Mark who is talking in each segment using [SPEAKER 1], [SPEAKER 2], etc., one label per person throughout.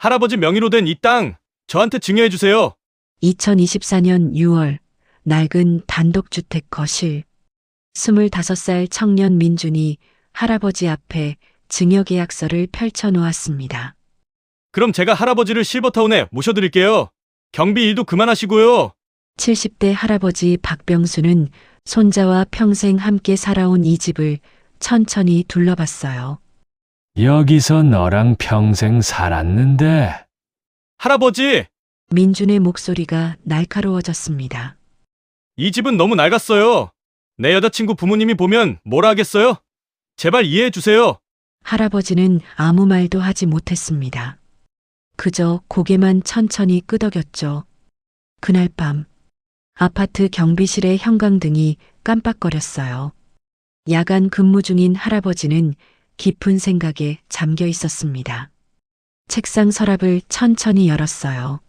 [SPEAKER 1] 할아버지 명의로 된 이 땅 저한테 증여해 주세요.
[SPEAKER 2] 2024년 6월 낡은 단독주택 거실. 25살 청년 민준이 할아버지 앞에 증여계약서를 펼쳐놓았습니다.
[SPEAKER 1] 그럼 제가 할아버지를 실버타운에 모셔드릴게요. 경비 일도 그만하시고요.
[SPEAKER 2] 70대 할아버지 박병수는 손자와 평생 함께 살아온 이 집을 천천히 둘러봤어요.
[SPEAKER 3] 여기서 너랑 평생 살았는데.
[SPEAKER 1] 할아버지,
[SPEAKER 2] 민준의 목소리가 날카로워졌습니다.
[SPEAKER 1] 이 집은 너무 낡았어요. 내 여자친구 부모님이 보면 뭐라 하겠어요? 제발 이해해 주세요.
[SPEAKER 2] 할아버지는 아무 말도 하지 못했습니다. 그저 고개만 천천히 끄덕였죠. 그날 밤 아파트 경비실의 형광등이 깜빡거렸어요. 야간 근무 중인 할아버지는 깊은 생각에 잠겨 있었습니다. 책상 서랍을 천천히 열었어요.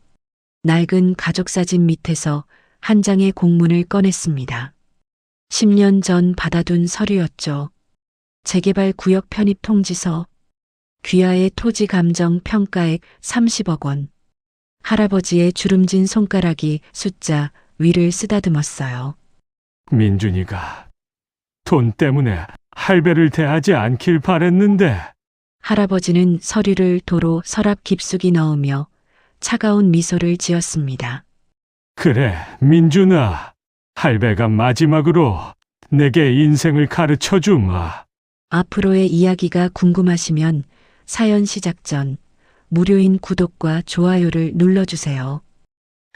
[SPEAKER 2] 낡은 가족사진 밑에서 한 장의 공문을 꺼냈습니다. 10년 전 받아둔 서류였죠. 재개발 구역 편입 통지서, 귀하의 토지 감정 평가액 30억 원. 할아버지의 주름진 손가락이 숫자 위를 쓰다듬었어요.
[SPEAKER 3] 민준이가 돈 때문에 할배를 대하지 않길 바랬는데.
[SPEAKER 2] 할아버지는 서류를 도로 서랍 깊숙이 넣으며 차가운 미소를 지었습니다.
[SPEAKER 3] 그래, 민준아. 할배가 마지막으로 내게 인생을 가르쳐 주마.
[SPEAKER 2] 앞으로의 이야기가 궁금하시면 사연 시작 전 무료인 구독과 좋아요를 눌러주세요.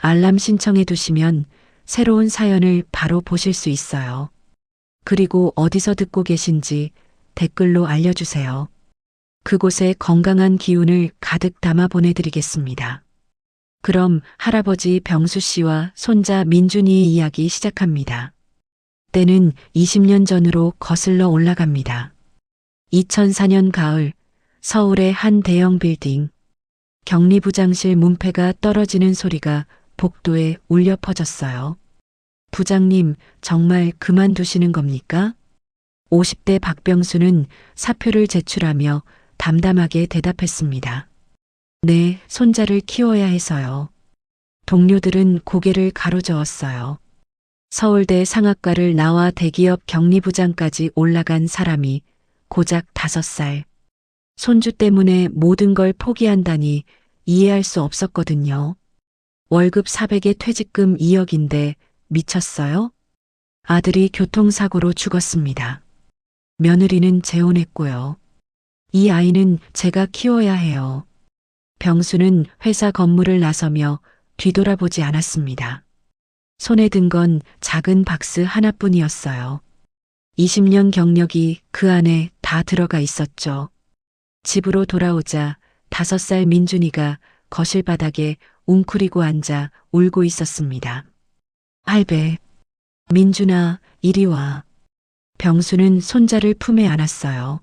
[SPEAKER 2] 알람 신청해 두시면 새로운 사연을 바로 보실 수 있어요. 그리고 어디서 듣고 계신지 댓글로 알려주세요. 그곳에 건강한 기운을 가득 담아 보내드리겠습니다. 그럼 할아버지 병수 씨와 손자 민준이의 이야기 시작합니다. 때는 20년 전으로 거슬러 올라갑니다. 2004년 가을, 서울의 한 대형 빌딩. 격리부장실 문패가 떨어지는 소리가 복도에 울려 퍼졌어요. 부장님, 정말 그만두시는 겁니까? 50대 박병수는 사표를 제출하며 담담하게 대답했습니다. 네, 손자를 키워야 해서요. 동료들은 고개를 가로저었어요. 서울대 상학과를 나와 대기업 격리부장까지 올라간 사람이 고작 5살. 손주 때문에 모든 걸 포기한다니 이해할 수 없었거든요. 월급 400에 퇴직금 2억인데 미쳤어요? 아들이 교통사고로 죽었습니다. 며느리는 재혼했고요. 이 아이는 제가 키워야 해요. 병수는 회사 건물을 나서며 뒤돌아보지 않았습니다. 손에 든 건 작은 박스 하나뿐이었어요. 20년 경력이 그 안에 다 들어가 있었죠. 집으로 돌아오자 5살 민준이가 거실 바닥에 웅크리고 앉아 울고 있었습니다. 할배, 민준아, 이리 와. 병수는 손자를 품에 안았어요.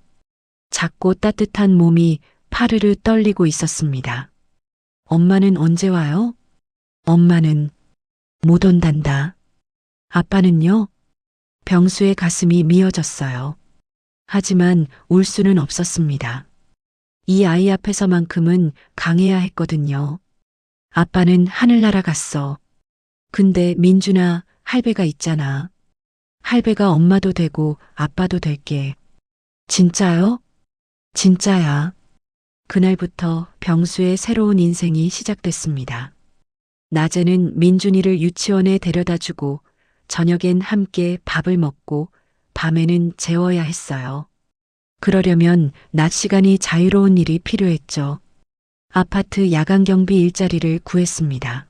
[SPEAKER 2] 작고 따뜻한 몸이 파르르 떨리고 있었습니다. 엄마는 언제 와요? 엄마는 못 온단다. 아빠는요? 병수의 가슴이 미어졌어요. 하지만 울 수는 없었습니다. 이 아이 앞에서만큼은 강해야 했거든요. 아빠는 하늘나라 갔어. 근데 민준아, 할배가 있잖아. 할배가 엄마도 되고 아빠도 될게. 진짜요? 진짜야. 그날부터 병수의 새로운 인생이 시작됐습니다. 낮에는 민준이를 유치원에 데려다 주고 저녁엔 함께 밥을 먹고 밤에는 재워야 했어요. 그러려면 낮 시간이 자유로운 일이 필요했죠. 아파트 야간 경비 일자리를 구했습니다.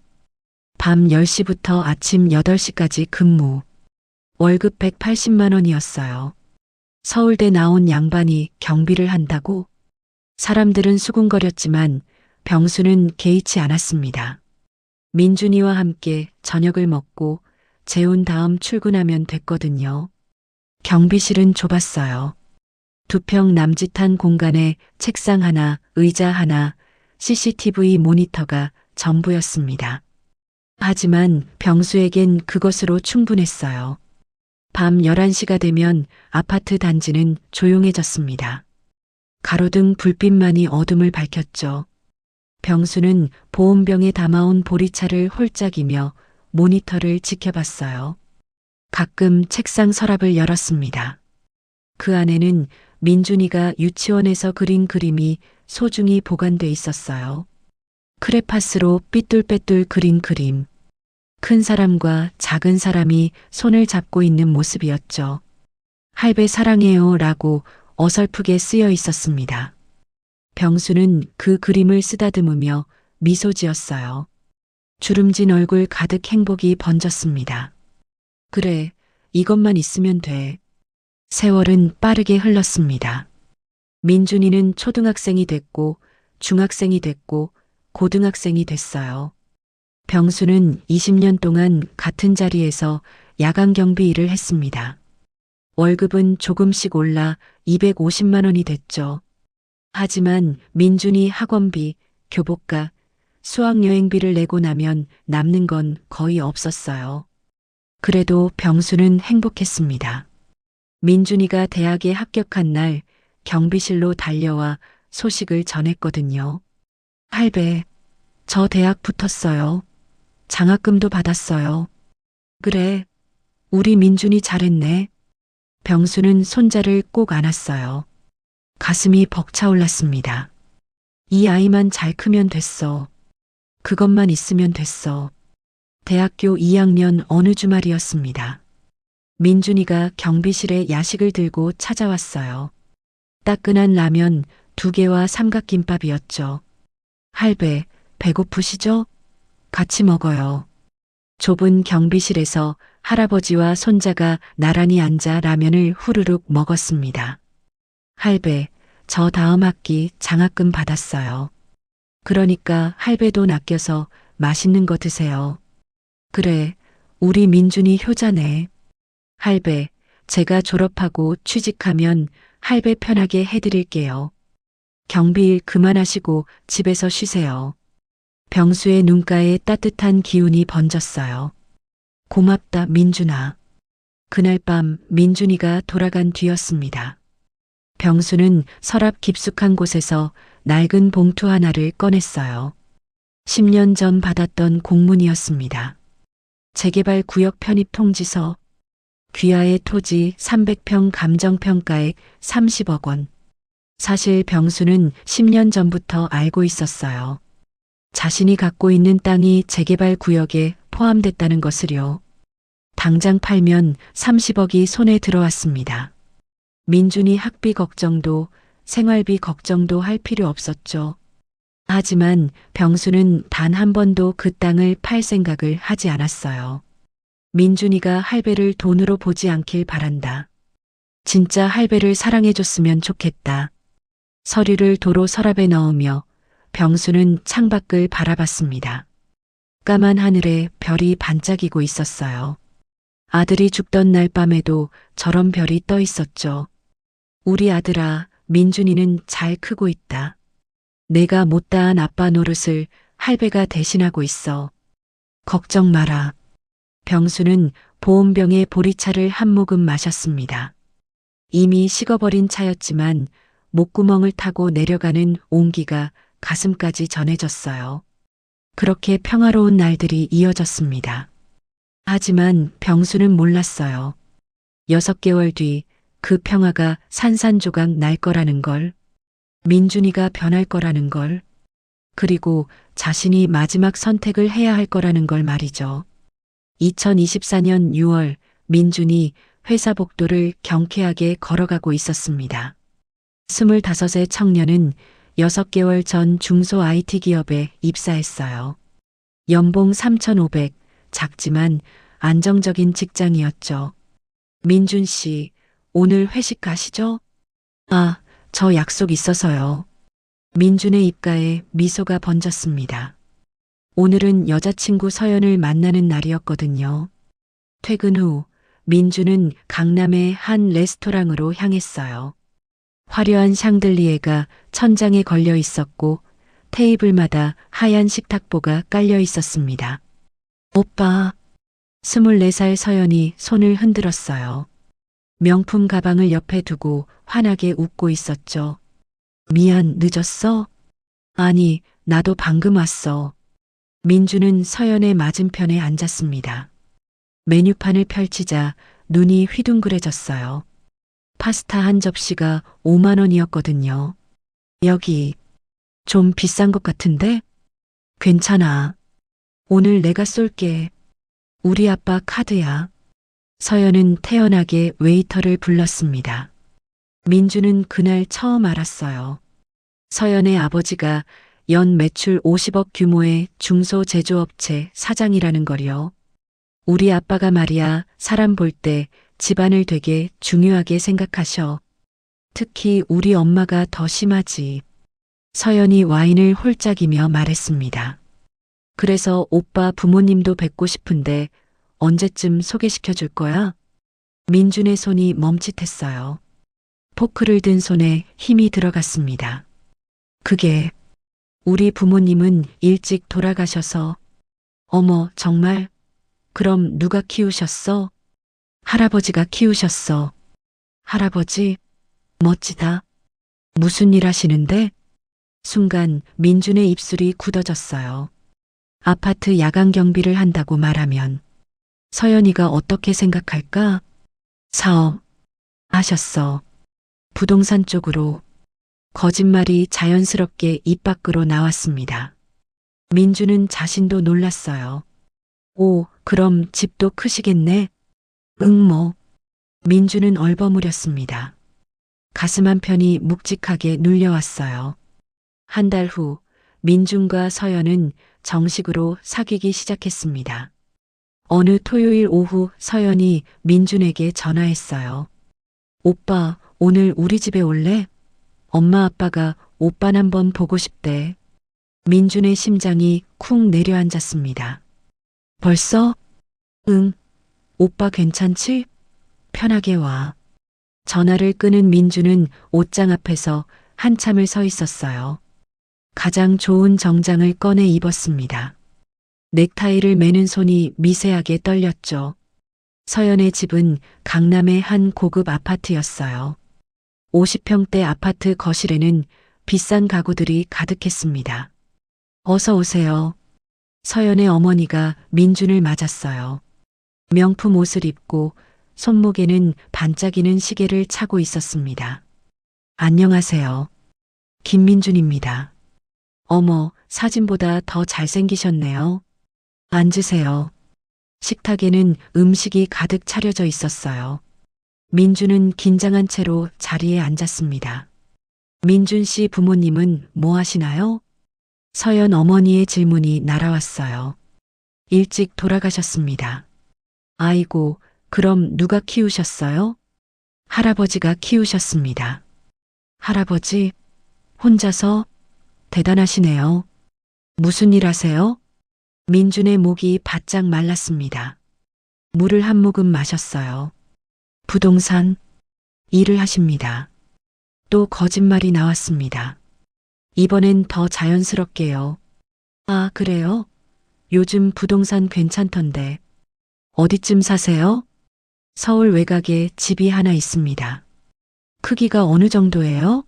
[SPEAKER 2] 밤 10시부터 아침 8시까지 근무. 월급 180만 원이었어요. 서울대 나온 양반이 경비를 한다고? 사람들은 수군거렸지만 병수는 개의치 않았습니다. 민준이와 함께 저녁을 먹고 재운 다음 출근하면 됐거든요. 경비실은 좁았어요. 2평 남짓한 공간에 책상 하나, 의자 하나, CCTV 모니터가 전부였습니다. 하지만 병수에겐 그것으로 충분했어요. 밤 11시가 되면 아파트 단지는 조용해졌습니다. 가로등 불빛만이 어둠을 밝혔죠. 병수는 보온병에 담아온 보리차를 홀짝이며 모니터를 지켜봤어요. 가끔 책상 서랍을 열었습니다. 그 안에는 민준이가 유치원에서 그린 그림이 소중히 보관돼 있었어요. 크레파스로 삐뚤빼뚤 그린 그림. 큰 사람과 작은 사람이 손을 잡고 있는 모습이었죠. 할배 사랑해요 라고 어설프게 쓰여 있었습니다. 병수는 그 그림을 쓰다듬으며 미소 지었어요. 주름진 얼굴 가득 행복이 번졌습니다. 그래, 이것만 있으면 돼. 세월은 빠르게 흘렀습니다. 민준이는 초등학생이 됐고, 중학생이 됐고, 고등학생이 됐어요. 병수는 20년 동안 같은 자리에서 야간 경비 일을 했습니다. 월급은 조금씩 올라 250만 원이 됐죠. 하지만 민준이 학원비, 교복가, 수학여행비를 내고 나면 남는 건 거의 없었어요. 그래도 병수는 행복했습니다. 민준이가 대학에 합격한 날 경비실로 달려와 소식을 전했거든요. 할배, 저 대학 붙었어요. 장학금도 받았어요. 그래, 우리 민준이 잘했네. 병수는 손자를 꼭 안았어요. 가슴이 벅차올랐습니다. 이 아이만 잘 크면 됐어. 그것만 있으면 됐어. 대학교 2학년 어느 주말이었습니다. 민준이가 경비실에 야식을 들고 찾아왔어요. 따끈한 라면 2개와 삼각김밥이었죠. 할배, 배고프시죠? 같이 먹어요. 좁은 경비실에서 할아버지와 손자가 나란히 앉아 라면을 후루룩 먹었습니다. 할배, 저 다음 학기 장학금 받았어요. 그러니까 할배 돈 아껴서 맛있는 거 드세요. 그래, 우리 민준이 효자네. 할배, 제가 졸업하고 취직하면 할배 편하게 해드릴게요. 경비일 그만하시고 집에서 쉬세요. 병수의 눈가에 따뜻한 기운이 번졌어요. 고맙다, 민준아. 그날 밤 민준이가 돌아간 뒤였습니다. 병수는 서랍 깊숙한 곳에서 낡은 봉투 하나를 꺼냈어요. 10년 전 받았던 공문이었습니다. 재개발 구역 편입 통지서, 귀하의 토지 300평 감정평가액 30억 원. 사실 병수는 10년 전부터 알고 있었어요. 자신이 갖고 있는 땅이 재개발 구역에 포함됐다는 것을요. 당장 팔면 30억이 손에 들어왔습니다. 민준이 학비 걱정도 생활비 걱정도 할 필요 없었죠. 하지만 병수는 단 한 번도 그 땅을 팔 생각을 하지 않았어요. 민준이가 할배를 돈으로 보지 않길 바란다. 진짜 할배를 사랑해줬으면 좋겠다. 서류를 도로 서랍에 넣으며 병수는 창밖을 바라봤습니다. 까만 하늘에 별이 반짝이고 있었어요. 아들이 죽던 날 밤에도 저런 별이 떠 있었죠. 우리 아들아, 민준이는 잘 크고 있다. 내가 못다한 아빠 노릇을 할배가 대신하고 있어. 걱정 마라. 병수는 보온병에 보리차를 한 모금 마셨습니다. 이미 식어버린 차였지만 목구멍을 타고 내려가는 온기가 가슴까지 전해졌어요. 그렇게 평화로운 날들이 이어졌습니다. 하지만 병수는 몰랐어요. 6개월 뒤 그 평화가 산산조각 날 거라는 걸, 민준이가 변할 거라는 걸, 그리고 자신이 마지막 선택을 해야 할 거라는 걸 말이죠. 2024년 6월 민준이 회사 복도를 경쾌하게 걸어가고 있었습니다. 25의 청년은 6개월 전 중소 IT 기업에 입사했어요. 연봉 3,500, 작지만 안정적인 직장이었죠. 민준 씨, 오늘 회식 가시죠? 아, 저 약속 있어서요. 민준의 입가에 미소가 번졌습니다. 오늘은 여자친구 서연을 만나는 날이었거든요. 퇴근 후 민준은 강남의 한 레스토랑으로 향했어요. 화려한 샹들리에가 천장에 걸려 있었고 테이블마다 하얀 식탁보가 깔려 있었습니다. 오빠, 24살 서연이 손을 흔들었어요. 명품 가방을 옆에 두고 환하게 웃고 있었죠. 미안, 늦었어? 아니, 나도 방금 왔어. 민주는 서연의 맞은편에 앉았습니다. 메뉴판을 펼치자 눈이 휘둥그레졌어요. 파스타 한 접시가 5만 원이었거든요. 여기 좀 비싼 것 같은데? 괜찮아. 오늘 내가 쏠게. 우리 아빠 카드야. 서연은 태연하게 웨이터를 불렀습니다. 민주는 그날 처음 알았어요. 서연의 아버지가 연 매출 50억 규모의 중소제조업체 사장이라는 걸요. 우리 아빠가 말이야 사람 볼 때 집안을 되게 중요하게 생각하셔. 특히 우리 엄마가 더 심하지. 서연이 와인을 홀짝이며 말했습니다. 그래서 오빠 부모님도 뵙고 싶은데 언제쯤 소개시켜 줄 거야? 민준의 손이 멈칫했어요. 포크를 든 손에 힘이 들어갔습니다. 그게 우리 부모님은 일찍 돌아가셔서. 어머, 정말? 그럼 누가 키우셨어? 할아버지가 키우셨어. 할아버지? 멋지다. 무슨 일 하시는데? 순간 민준의 입술이 굳어졌어요. 아파트 야간 경비를 한다고 말하면 서연이가 어떻게 생각할까? 사업 하셨어. 부동산 쪽으로. 거짓말이 자연스럽게 입 밖으로 나왔습니다. 민주는 자신도 놀랐어요. 오, 그럼 집도 크시겠네? 응, 뭐. 민주는 얼버무렸습니다. 가슴 한편이 묵직하게 눌려왔어요. 한 달 후, 민준과 서연은 정식으로 사귀기 시작했습니다. 어느 토요일 오후 서연이 민준에게 전화했어요. 오빠, 오늘 우리 집에 올래? 엄마 아빠가 오빤 한번 보고 싶대. 민준의 심장이 쿵 내려앉았습니다. 벌써? 응. 오빠 괜찮지? 편하게 와. 전화를 끊은 민준은 옷장 앞에서 한참을 서 있었어요. 가장 좋은 정장을 꺼내 입었습니다. 넥타이를 매는 손이 미세하게 떨렸죠. 서연의 집은 강남의 한 고급 아파트였어요. 50평대 아파트 거실에는 비싼 가구들이 가득했습니다. 어서 오세요. 서연의 어머니가 민준을 맞았어요. 명품 옷을 입고 손목에는 반짝이는 시계를 차고 있었습니다. 안녕하세요. 김민준입니다. 어머, 사진보다 더 잘생기셨네요. 앉으세요. 식탁에는 음식이 가득 차려져 있었어요. 민준은 긴장한 채로 자리에 앉았습니다. 민준 씨 부모님은 뭐 하시나요? 서연 어머니의 질문이 날아왔어요. 일찍 돌아가셨습니다. 아이고, 그럼 누가 키우셨어요? 할아버지가 키우셨습니다. 할아버지, 혼자서? 대단하시네요. 무슨 일 하세요? 민준의 목이 바짝 말랐습니다. 물을 한 모금 마셨어요. 부동산 일을 하십니다. 또 거짓말이 나왔습니다. 이번엔 더 자연스럽게요. 아, 그래요? 요즘 부동산 괜찮던데. 어디쯤 사세요? 서울 외곽에 집이 하나 있습니다. 크기가 어느 정도예요?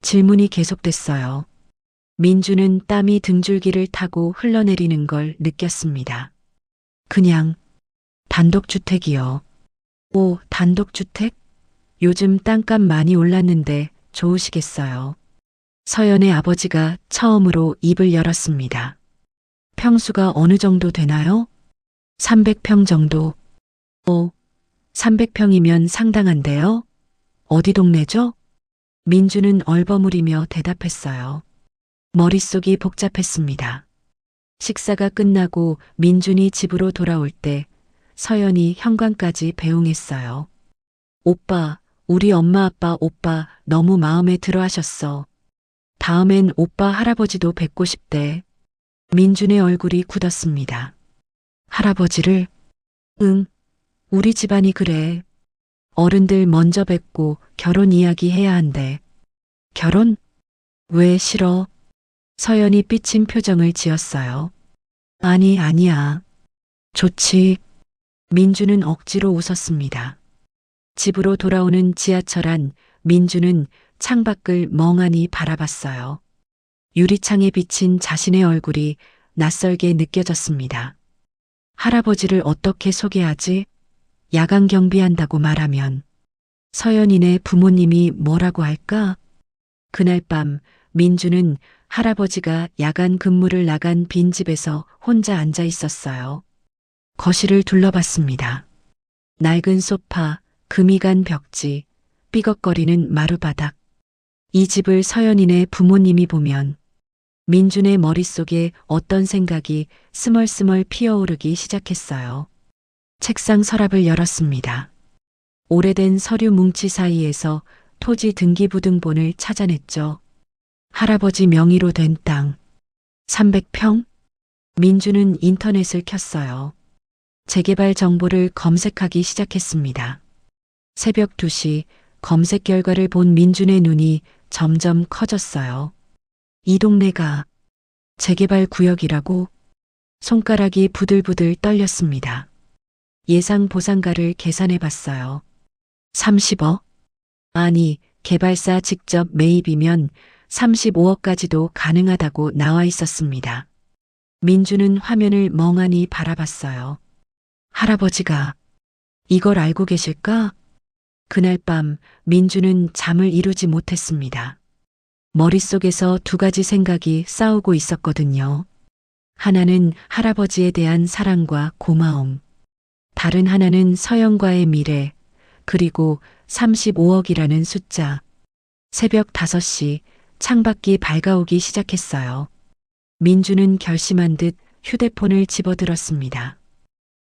[SPEAKER 2] 질문이 계속됐어요. 민주는 땀이 등줄기를 타고 흘러내리는 걸 느꼈습니다. 그냥 단독주택이요. 오, 단독주택? 요즘 땅값 많이 올랐는데 좋으시겠어요. 서연의 아버지가 처음으로 입을 열었습니다. 평수가 어느 정도 되나요? 300평 정도. 오, 300평이면 상당한데요? 어디 동네죠? 민주는 얼버무리며 대답했어요. 머릿속이 복잡했습니다. 식사가 끝나고 민준이 집으로 돌아올 때 서연이 현관까지 배웅했어요. 오빠, 우리 엄마 아빠 오빠 너무 마음에 들어 하셨어. 다음엔 오빠 할아버지도 뵙고 싶대. 민준의 얼굴이 굳었습니다. 할아버지를? 응, 우리 집안이 그래. 어른들 먼저 뵙고 결혼 이야기 해야 한대. 결혼? 왜 싫어? 서연이 삐친 표정을 지었어요. 아니, 아니야. 좋지. 민주는 억지로 웃었습니다. 집으로 돌아오는 지하철 안 민주는 창밖을 멍하니 바라봤어요. 유리창에 비친 자신의 얼굴이 낯설게 느껴졌습니다. 할아버지를 어떻게 소개하지? 야간 경비한다고 말하면 서연이네 부모님이 뭐라고 할까? 그날 밤 민주는 할아버지가 야간 근무를 나간 빈집에서 혼자 앉아 있었어요. 거실을 둘러봤습니다. 낡은 소파, 금이 간 벽지, 삐걱거리는 마루바닥. 이 집을 서연이네 부모님이 보면 민준의 머릿속에 어떤 생각이 스멀스멀 피어오르기 시작했어요. 책상 서랍을 열었습니다. 오래된 서류 뭉치 사이에서 토지 등기부등본을 찾아냈죠. 할아버지 명의로 된 땅. 300평? 민주는 인터넷을 켰어요. 재개발 정보를 검색하기 시작했습니다. 새벽 2시 검색 결과를 본 민준의 눈이 점점 커졌어요. 이 동네가 재개발 구역이라고? 손가락이 부들부들 떨렸습니다. 예상 보상가를 계산해 봤어요. 30억? 아니, 개발사 직접 매입이면 35억까지도 가능하다고 나와 있었습니다. 민주는 화면을 멍하니 바라봤어요. 할아버지가 이걸 알고 계실까? 그날 밤 민주는 잠을 이루지 못했습니다. 머릿속에서 두 가지 생각이 싸우고 있었거든요. 하나는 할아버지에 대한 사랑과 고마움. 다른 하나는 서영과의 미래, 그리고 35억이라는 숫자. 새벽 5시 창밖이 밝아오기 시작했어요. 민주는 결심한 듯 휴대폰을 집어들었습니다.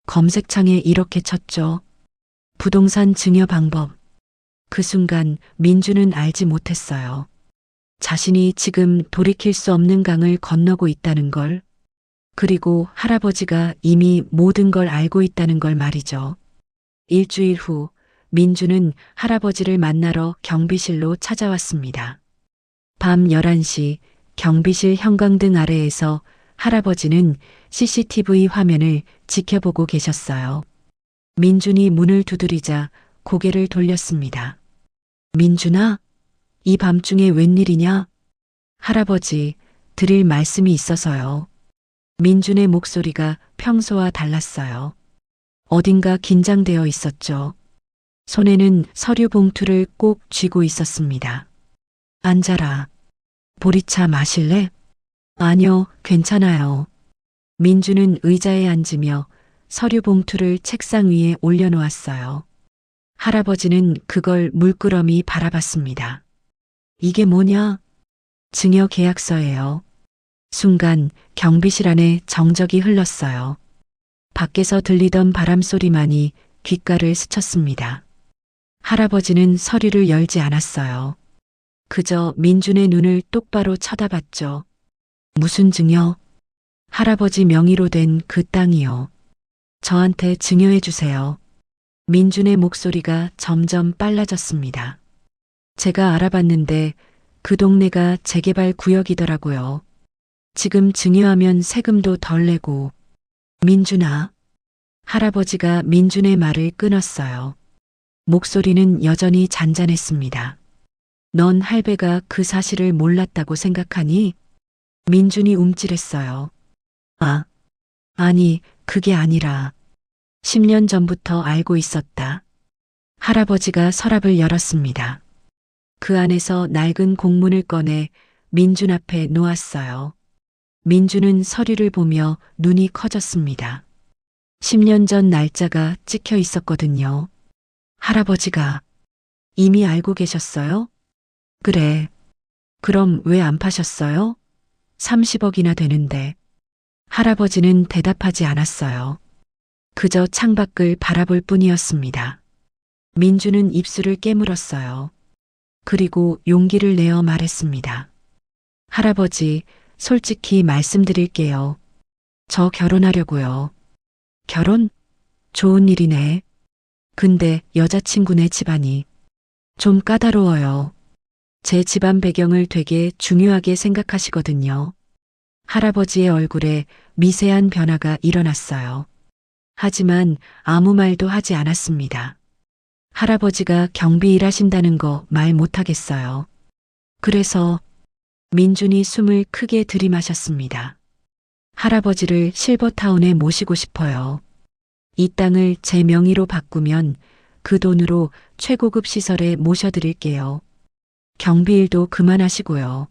[SPEAKER 2] 검색창에 이렇게 쳤죠. 부동산 증여 방법. 그 순간 민주는 알지 못했어요. 자신이 지금 돌이킬 수 없는 강을 건너고 있다는 걸, 그리고 할아버지가 이미 모든 걸 알고 있다는 걸 말이죠. 일주일 후 민주는 할아버지를 만나러 경비실로 찾아왔습니다. 밤 11시 경비실 형광등 아래에서 할아버지는 CCTV 화면을 지켜보고 계셨어요. 민준이 문을 두드리자 고개를 돌렸습니다. 민준아, 이 밤중에 웬일이냐? 할아버지, 드릴 말씀이 있어서요. 민준의 목소리가 평소와 달랐어요. 어딘가 긴장되어 있었죠. 손에는 서류 봉투를 꼭 쥐고 있었습니다. 앉아라. 보리차 마실래? 아니요, 괜찮아요. 민주는 의자에 앉으며 서류 봉투를 책상 위에 올려놓았어요. 할아버지는 그걸 물끄러미 바라봤습니다. 이게 뭐냐? 증여 계약서예요. 순간 경비실 안에 정적이 흘렀어요. 밖에서 들리던 바람 소리만이 귓가를 스쳤습니다. 할아버지는 서류를 열지 않았어요. 그저 민준의 눈을 똑바로 쳐다봤죠. 무슨 증여? 할아버지 명의로 된 그 땅이요. 저한테 증여해 주세요. 민준의 목소리가 점점 빨라졌습니다. 제가 알아봤는데 그 동네가 재개발 구역이더라고요. 지금 증여하면 세금도 덜 내고. 민준아. 할아버지가 민준의 말을 끊었어요. 목소리는 여전히 잔잔했습니다. 넌 할배가 그 사실을 몰랐다고 생각하니? 민준이 움찔했어요. 아니, 그게 아니라 10년 전부터 알고 있었다. 할아버지가 서랍을 열었습니다. 그 안에서 낡은 공문을 꺼내 민준 앞에 놓았어요. 민준은 서류를 보며 눈이 커졌습니다. 10년 전 날짜가 찍혀 있었거든요. 할아버지가 이미 알고 계셨어요? 그래. 그럼 왜 안 파셨어요? 30억이나 되는데. 할아버지는 대답하지 않았어요. 그저 창밖을 바라볼 뿐이었습니다. 민주는 입술을 깨물었어요. 그리고 용기를 내어 말했습니다. 할아버지, 솔직히 말씀드릴게요. 저 결혼하려고요. 결혼? 좋은 일이네. 근데 여자친구네 집안이 좀 까다로워요. 제 집안 배경을 되게 중요하게 생각하시거든요. 할아버지의 얼굴에 미세한 변화가 일어났어요. 하지만 아무 말도 하지 않았습니다. 할아버지가 경비 일하신다는 거 말 못하겠어요. 그래서 민준이 숨을 크게 들이마셨습니다. 할아버지를 실버타운에 모시고 싶어요. 이 땅을 제 명의로 바꾸면 그 돈으로 최고급 시설에 모셔드릴게요. 경비일도 그만하시고요.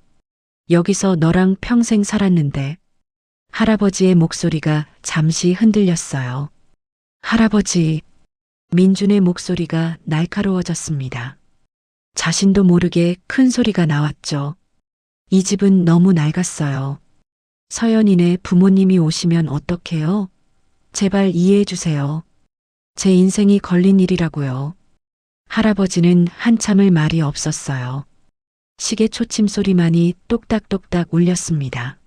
[SPEAKER 2] 여기서 너랑 평생 살았는데. 할아버지의 목소리가 잠시 흔들렸어요. 할아버지, 민준의 목소리가 날카로워졌습니다. 자신도 모르게 큰 소리가 나왔죠. 이 집은 너무 낡았어요. 서연이네 부모님이 오시면 어떡해요? 제발 이해해 주세요. 제 인생이 걸린 일이라고요. 할아버지는 한참을 말이 없었어요. 시계 초침 소리만이 똑딱똑딱 울렸습니다.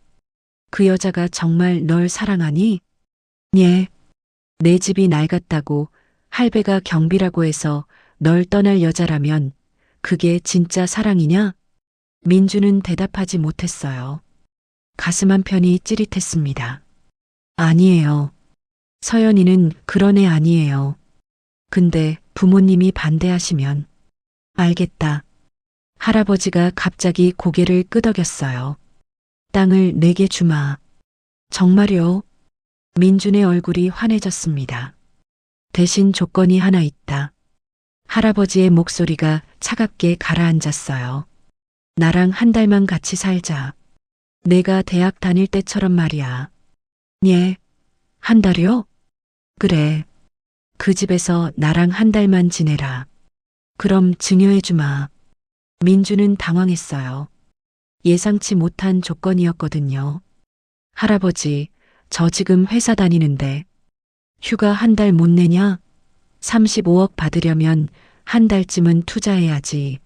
[SPEAKER 2] 그 여자가 정말 널 사랑하니? 예. 내 집이 낡았다고 할배가 경비라고 해서 널 떠날 여자라면 그게 진짜 사랑이냐? 민주는 대답하지 못했어요. 가슴 한편이 찌릿했습니다. 아니에요. 서연이는 그런 애 아니에요. 근데 부모님이 반대하시면. 알겠다. 할아버지가 갑자기 고개를 끄덕였어요. 땅을 내게 주마. 정말요? 민준의 얼굴이 환해졌습니다. 대신 조건이 하나 있다. 할아버지의 목소리가 차갑게 가라앉았어요. 나랑 한 달만 같이 살자. 내가 대학 다닐 때처럼 말이야. 예. 한 달이요? 그래. 그 집에서 나랑 한 달만 지내라. 그럼 증여해주마. 민주는 당황했어요. 예상치 못한 조건이었거든요. 할아버지, 저 지금 회사 다니는데 휴가 한 달 못 내냐? 35억 받으려면 한 달쯤은 투자해야지.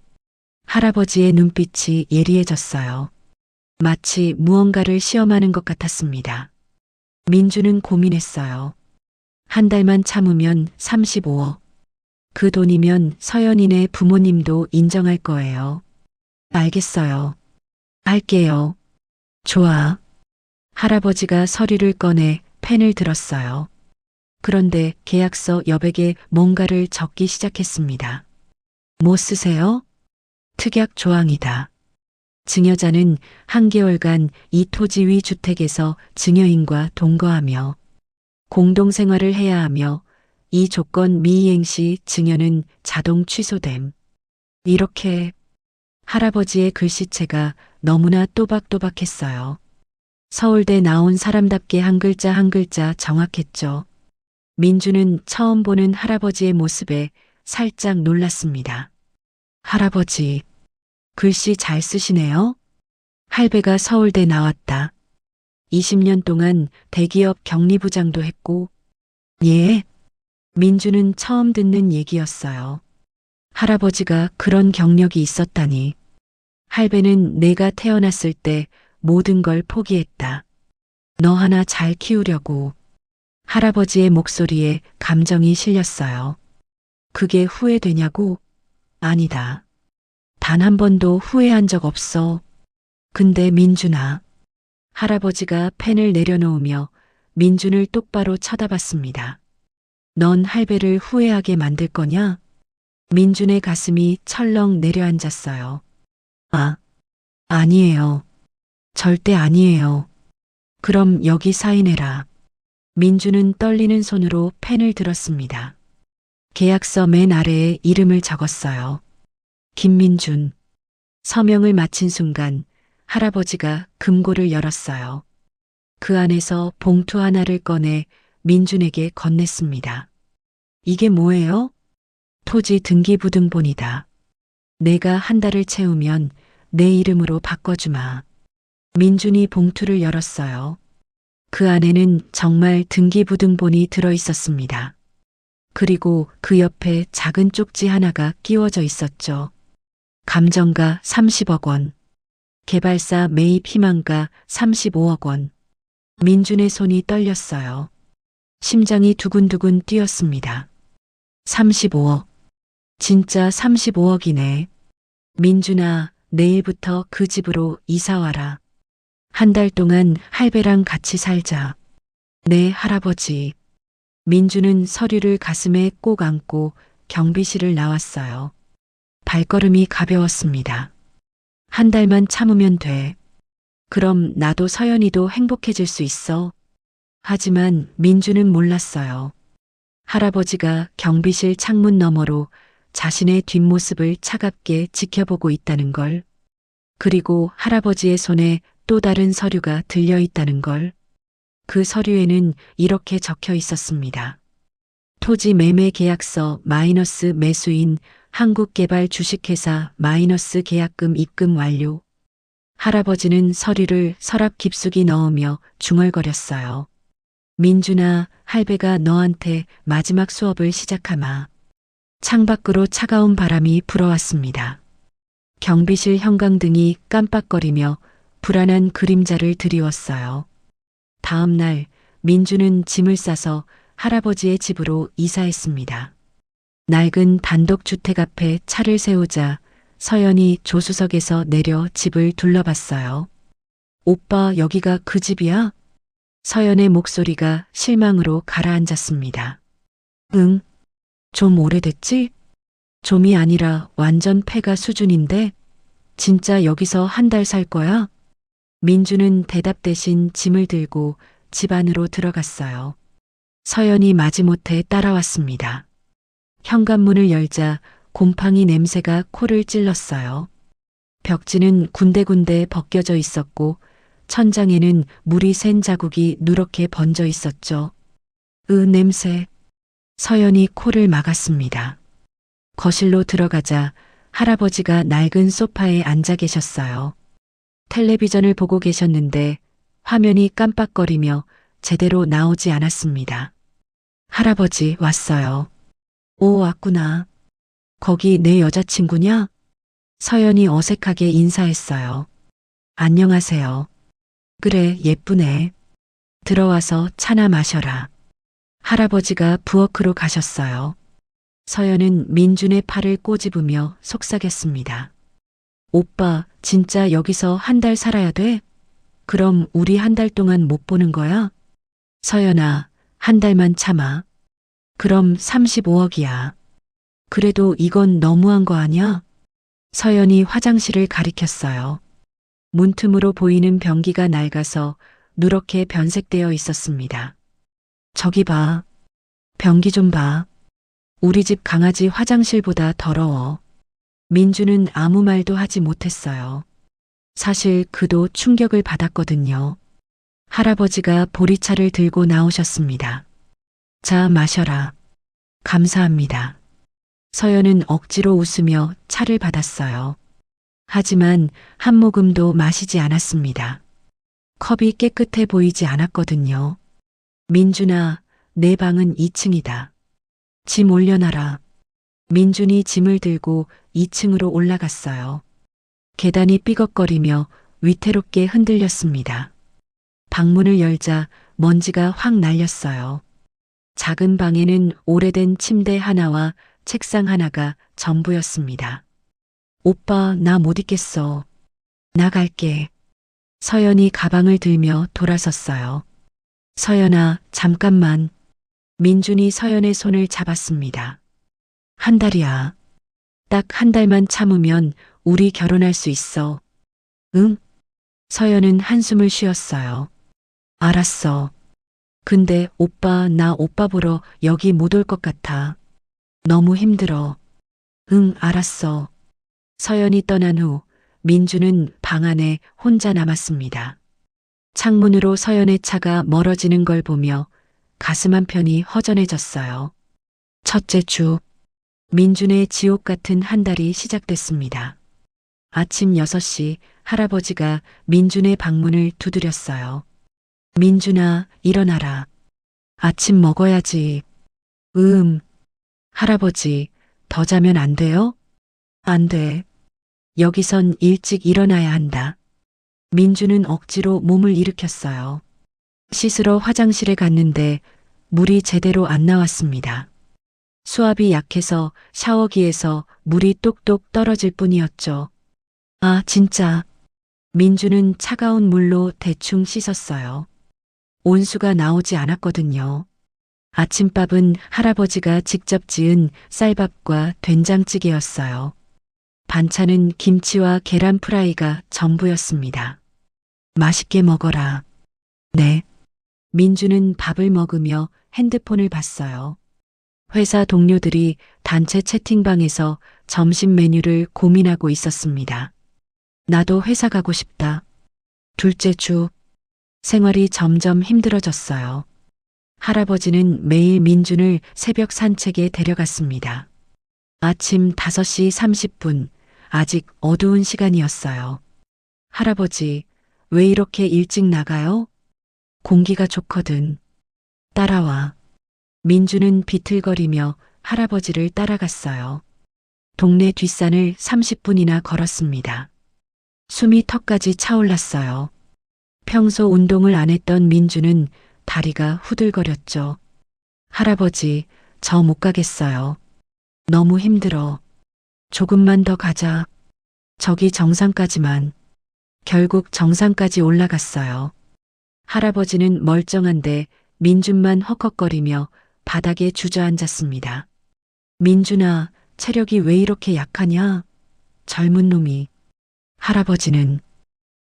[SPEAKER 2] 할아버지의 눈빛이 예리해졌어요. 마치 무언가를 시험하는 것 같았습니다. 민주는 고민했어요. 한 달만 참으면 35억. 그 돈이면 서연이네 부모님도 인정할 거예요. 알겠어요. 할게요. 좋아. 할아버지가 서류를 꺼내 펜을 들었어요. 그런데 계약서 여백에 뭔가를 적기 시작했습니다. 뭐 쓰세요? 특약 조항이다. 증여자는 한 개월간 이 토지 위 주택에서 증여인과 동거하며 공동생활을 해야 하며 이 조건 미이행 시 증여는 자동 취소됨. 이렇게 할아버지의 글씨체가 너무나 또박또박했어요. 서울대 나온 사람답게 한 글자 한 글자 정확했죠. 민주는 처음 보는 할아버지의 모습에 살짝 놀랐습니다. 할아버지, 글씨 잘 쓰시네요. 할배가 서울대 나왔다. 20년 동안 대기업 격리부장도 했고. 예. 민주는 처음 듣는 얘기였어요. 할아버지가 그런 경력이 있었다니. 할배는 내가 태어났을 때 모든 걸 포기했다. 너 하나 잘 키우려고. 할아버지의 목소리에 감정이 실렸어요. 그게 후회되냐고? 아니다. 단 한 번도 후회한 적 없어. 근데 민준아. 할아버지가 펜을 내려놓으며 민준을 똑바로 쳐다봤습니다. 넌 할배를 후회하게 만들 거냐? 민준의 가슴이 철렁 내려앉았어요. 아니에요. 절대 아니에요. 그럼 여기 사인해라. 민준은 떨리는 손으로 펜을 들었습니다. 계약서 맨 아래에 이름을 적었어요. 김민준. 서명을 마친 순간 할아버지가 금고를 열었어요. 그 안에서 봉투 하나를 꺼내 민준에게 건넸습니다. 이게 뭐예요? 토지 등기부등본이다. 내가 한 달을 채우면 내 이름으로 바꿔주마. 민준이 봉투를 열었어요. 그 안에는 정말 등기부등본이 들어 있었습니다. 그리고 그 옆에 작은 쪽지 하나가 끼워져 있었죠. 감정가 30억 원. 개발사 매입 희망가 35억 원. 민준의 손이 떨렸어요. 심장이 두근두근 뛰었습니다. 35억. 진짜 35억이네. 민준아, 내일부터 그 집으로 이사 와라. 한 달 동안 할배랑 같이 살자. 네, 할아버지. 민준은 서류를 가슴에 꼭 안고 경비실을 나왔어요. 발걸음이 가벼웠습니다. 한 달만 참으면 돼. 그럼 나도 서연이도 행복해질 수 있어. 하지만 민주는 몰랐어요. 할아버지가 경비실 창문 너머로 자신의 뒷모습을 차갑게 지켜보고 있다는 걸. 그리고 할아버지의 손에 또 다른 서류가 들려 있다는 걸. 그 서류에는 이렇게 적혀 있었습니다. 토지 매매 계약서 마이너스 매수인 한국개발 주식회사 마이너스 계약금 입금 완료. 할아버지는 서류를 서랍 깊숙이 넣으며 중얼거렸어요. 민준아, 할배가 너한테 마지막 수업을 시작하마. 창밖으로 차가운 바람이 불어왔습니다. 경비실 형광등이 깜빡거리며 불안한 그림자를 드리웠어요. 다음 날 민주는 짐을 싸서 할아버지의 집으로 이사했습니다. 낡은 단독주택 앞에 차를 세우자 서연이 조수석에서 내려 집을 둘러봤어요. 오빠, 여기가 그 집이야? 서연의 목소리가 실망으로 가라앉았습니다. 응. 좀 오래됐지? 좀이 아니라 완전 폐가 수준인데? 진짜 여기서 한 달 살 거야? 민주는 대답 대신 짐을 들고 집 안으로 들어갔어요. 서연이 마지못해 따라왔습니다. 현관문을 열자 곰팡이 냄새가 코를 찔렀어요. 벽지는 군데군데 벗겨져 있었고 천장에는 물이 샌 자국이 누렇게 번져 있었죠. 냄새. 서연이 코를 막았습니다. 거실로 들어가자 할아버지가 낡은 소파에 앉아 계셨어요. 텔레비전을 보고 계셨는데 화면이 깜빡거리며 제대로 나오지 않았습니다. 할아버지, 왔어요. 오, 왔구나. 거기 내 여자친구냐? 서연이 어색하게 인사했어요. 안녕하세요. 그래, 예쁘네. 들어와서 차나 마셔라. 할아버지가 부엌으로 가셨어요. 서연은 민준의 팔을 꼬집으며 속삭였습니다. 오빠, 진짜 여기서 한 달 살아야 돼? 그럼 우리 한 달 동안 못 보는 거야? 서연아, 한 달만 참아. 그럼 35억이야. 그래도 이건 너무한 거 아니야? 서연이 화장실을 가리켰어요. 문틈으로 보이는 변기가 낡아서 누렇게 변색되어 있었습니다. 저기 봐. 변기 좀 봐. 우리 집 강아지 화장실보다 더러워. 민주는 아무 말도 하지 못했어요. 사실 그도 충격을 받았거든요. 할아버지가 보리차를 들고 나오셨습니다. 자, 마셔라. 감사합니다. 서연은 억지로 웃으며 차를 받았어요. 하지만 한 모금도 마시지 않았습니다. 컵이 깨끗해 보이지 않았거든요. 민준아, 내 방은 2층이다. 짐 올려놔라. 민준이 짐을 들고 2층으로 올라갔어요. 계단이 삐걱거리며 위태롭게 흔들렸습니다. 방문을 열자 먼지가 확 날렸어요. 작은 방에는 오래된 침대 하나와 책상 하나가 전부였습니다. 오빠, 나 못 있겠어. 나갈게. 서연이 가방을 들며 돌아섰어요. 서연아, 잠깐만. 민준이 서연의 손을 잡았습니다. 한 달이야. 딱 한 달만 참으면 우리 결혼할 수 있어. 응? 서연은 한숨을 쉬었어요. 알았어. 근데 오빠, 나 오빠 보러 여기 못 올 것 같아. 너무 힘들어. 응, 알았어. 서연이 떠난 후 민주는 방 안에 혼자 남았습니다. 창문으로 서연의 차가 멀어지는 걸 보며 가슴 한편이 허전해졌어요. 첫째 주, 민준의 지옥 같은 한 달이 시작됐습니다. 아침 6시 할아버지가 민준의 방문을 두드렸어요. 민준아, 일어나라. 아침 먹어야지. 할아버지, 더 자면 안 돼요? 안 돼. 여기선 일찍 일어나야 한다. 민주는 억지로 몸을 일으켰어요. 씻으러 화장실에 갔는데 물이 제대로 안 나왔습니다. 수압이 약해서 샤워기에서 물이 똑똑 떨어질 뿐이었죠. 아, 진짜. 민주는 차가운 물로 대충 씻었어요. 온수가 나오지 않았거든요. 아침밥은 할아버지가 직접 지은 쌀밥과 된장찌개였어요. 반찬은 김치와 계란 프라이가 전부였습니다. 맛있게 먹어라. 네. 민주는 밥을 먹으며 핸드폰을 봤어요. 회사 동료들이 단체 채팅방에서 점심 메뉴를 고민하고 있었습니다. 나도 회사 가고 싶다. 둘째 주. 생활이 점점 힘들어졌어요. 할아버지는 매일 민준을 새벽 산책에 데려갔습니다. 아침 5시 30분, 아직 어두운 시간이었어요. 할아버지, 왜 이렇게 일찍 나가요? 공기가 좋거든. 따라와. 민주는 비틀거리며 할아버지를 따라갔어요. 동네 뒷산을 30분이나 걸었습니다. 숨이 턱까지 차올랐어요. 평소 운동을 안 했던 민주는 다리가 후들거렸죠. 할아버지, 저 못 가겠어요. 너무 힘들어. 조금만 더 가자. 저기 정상까지만. 결국 정상까지 올라갔어요. 할아버지는 멀쩡한데 민준만 헉헉거리며 바닥에 주저앉았습니다. 민준아, 체력이 왜 이렇게 약하냐? 젊은 놈이. 할아버지는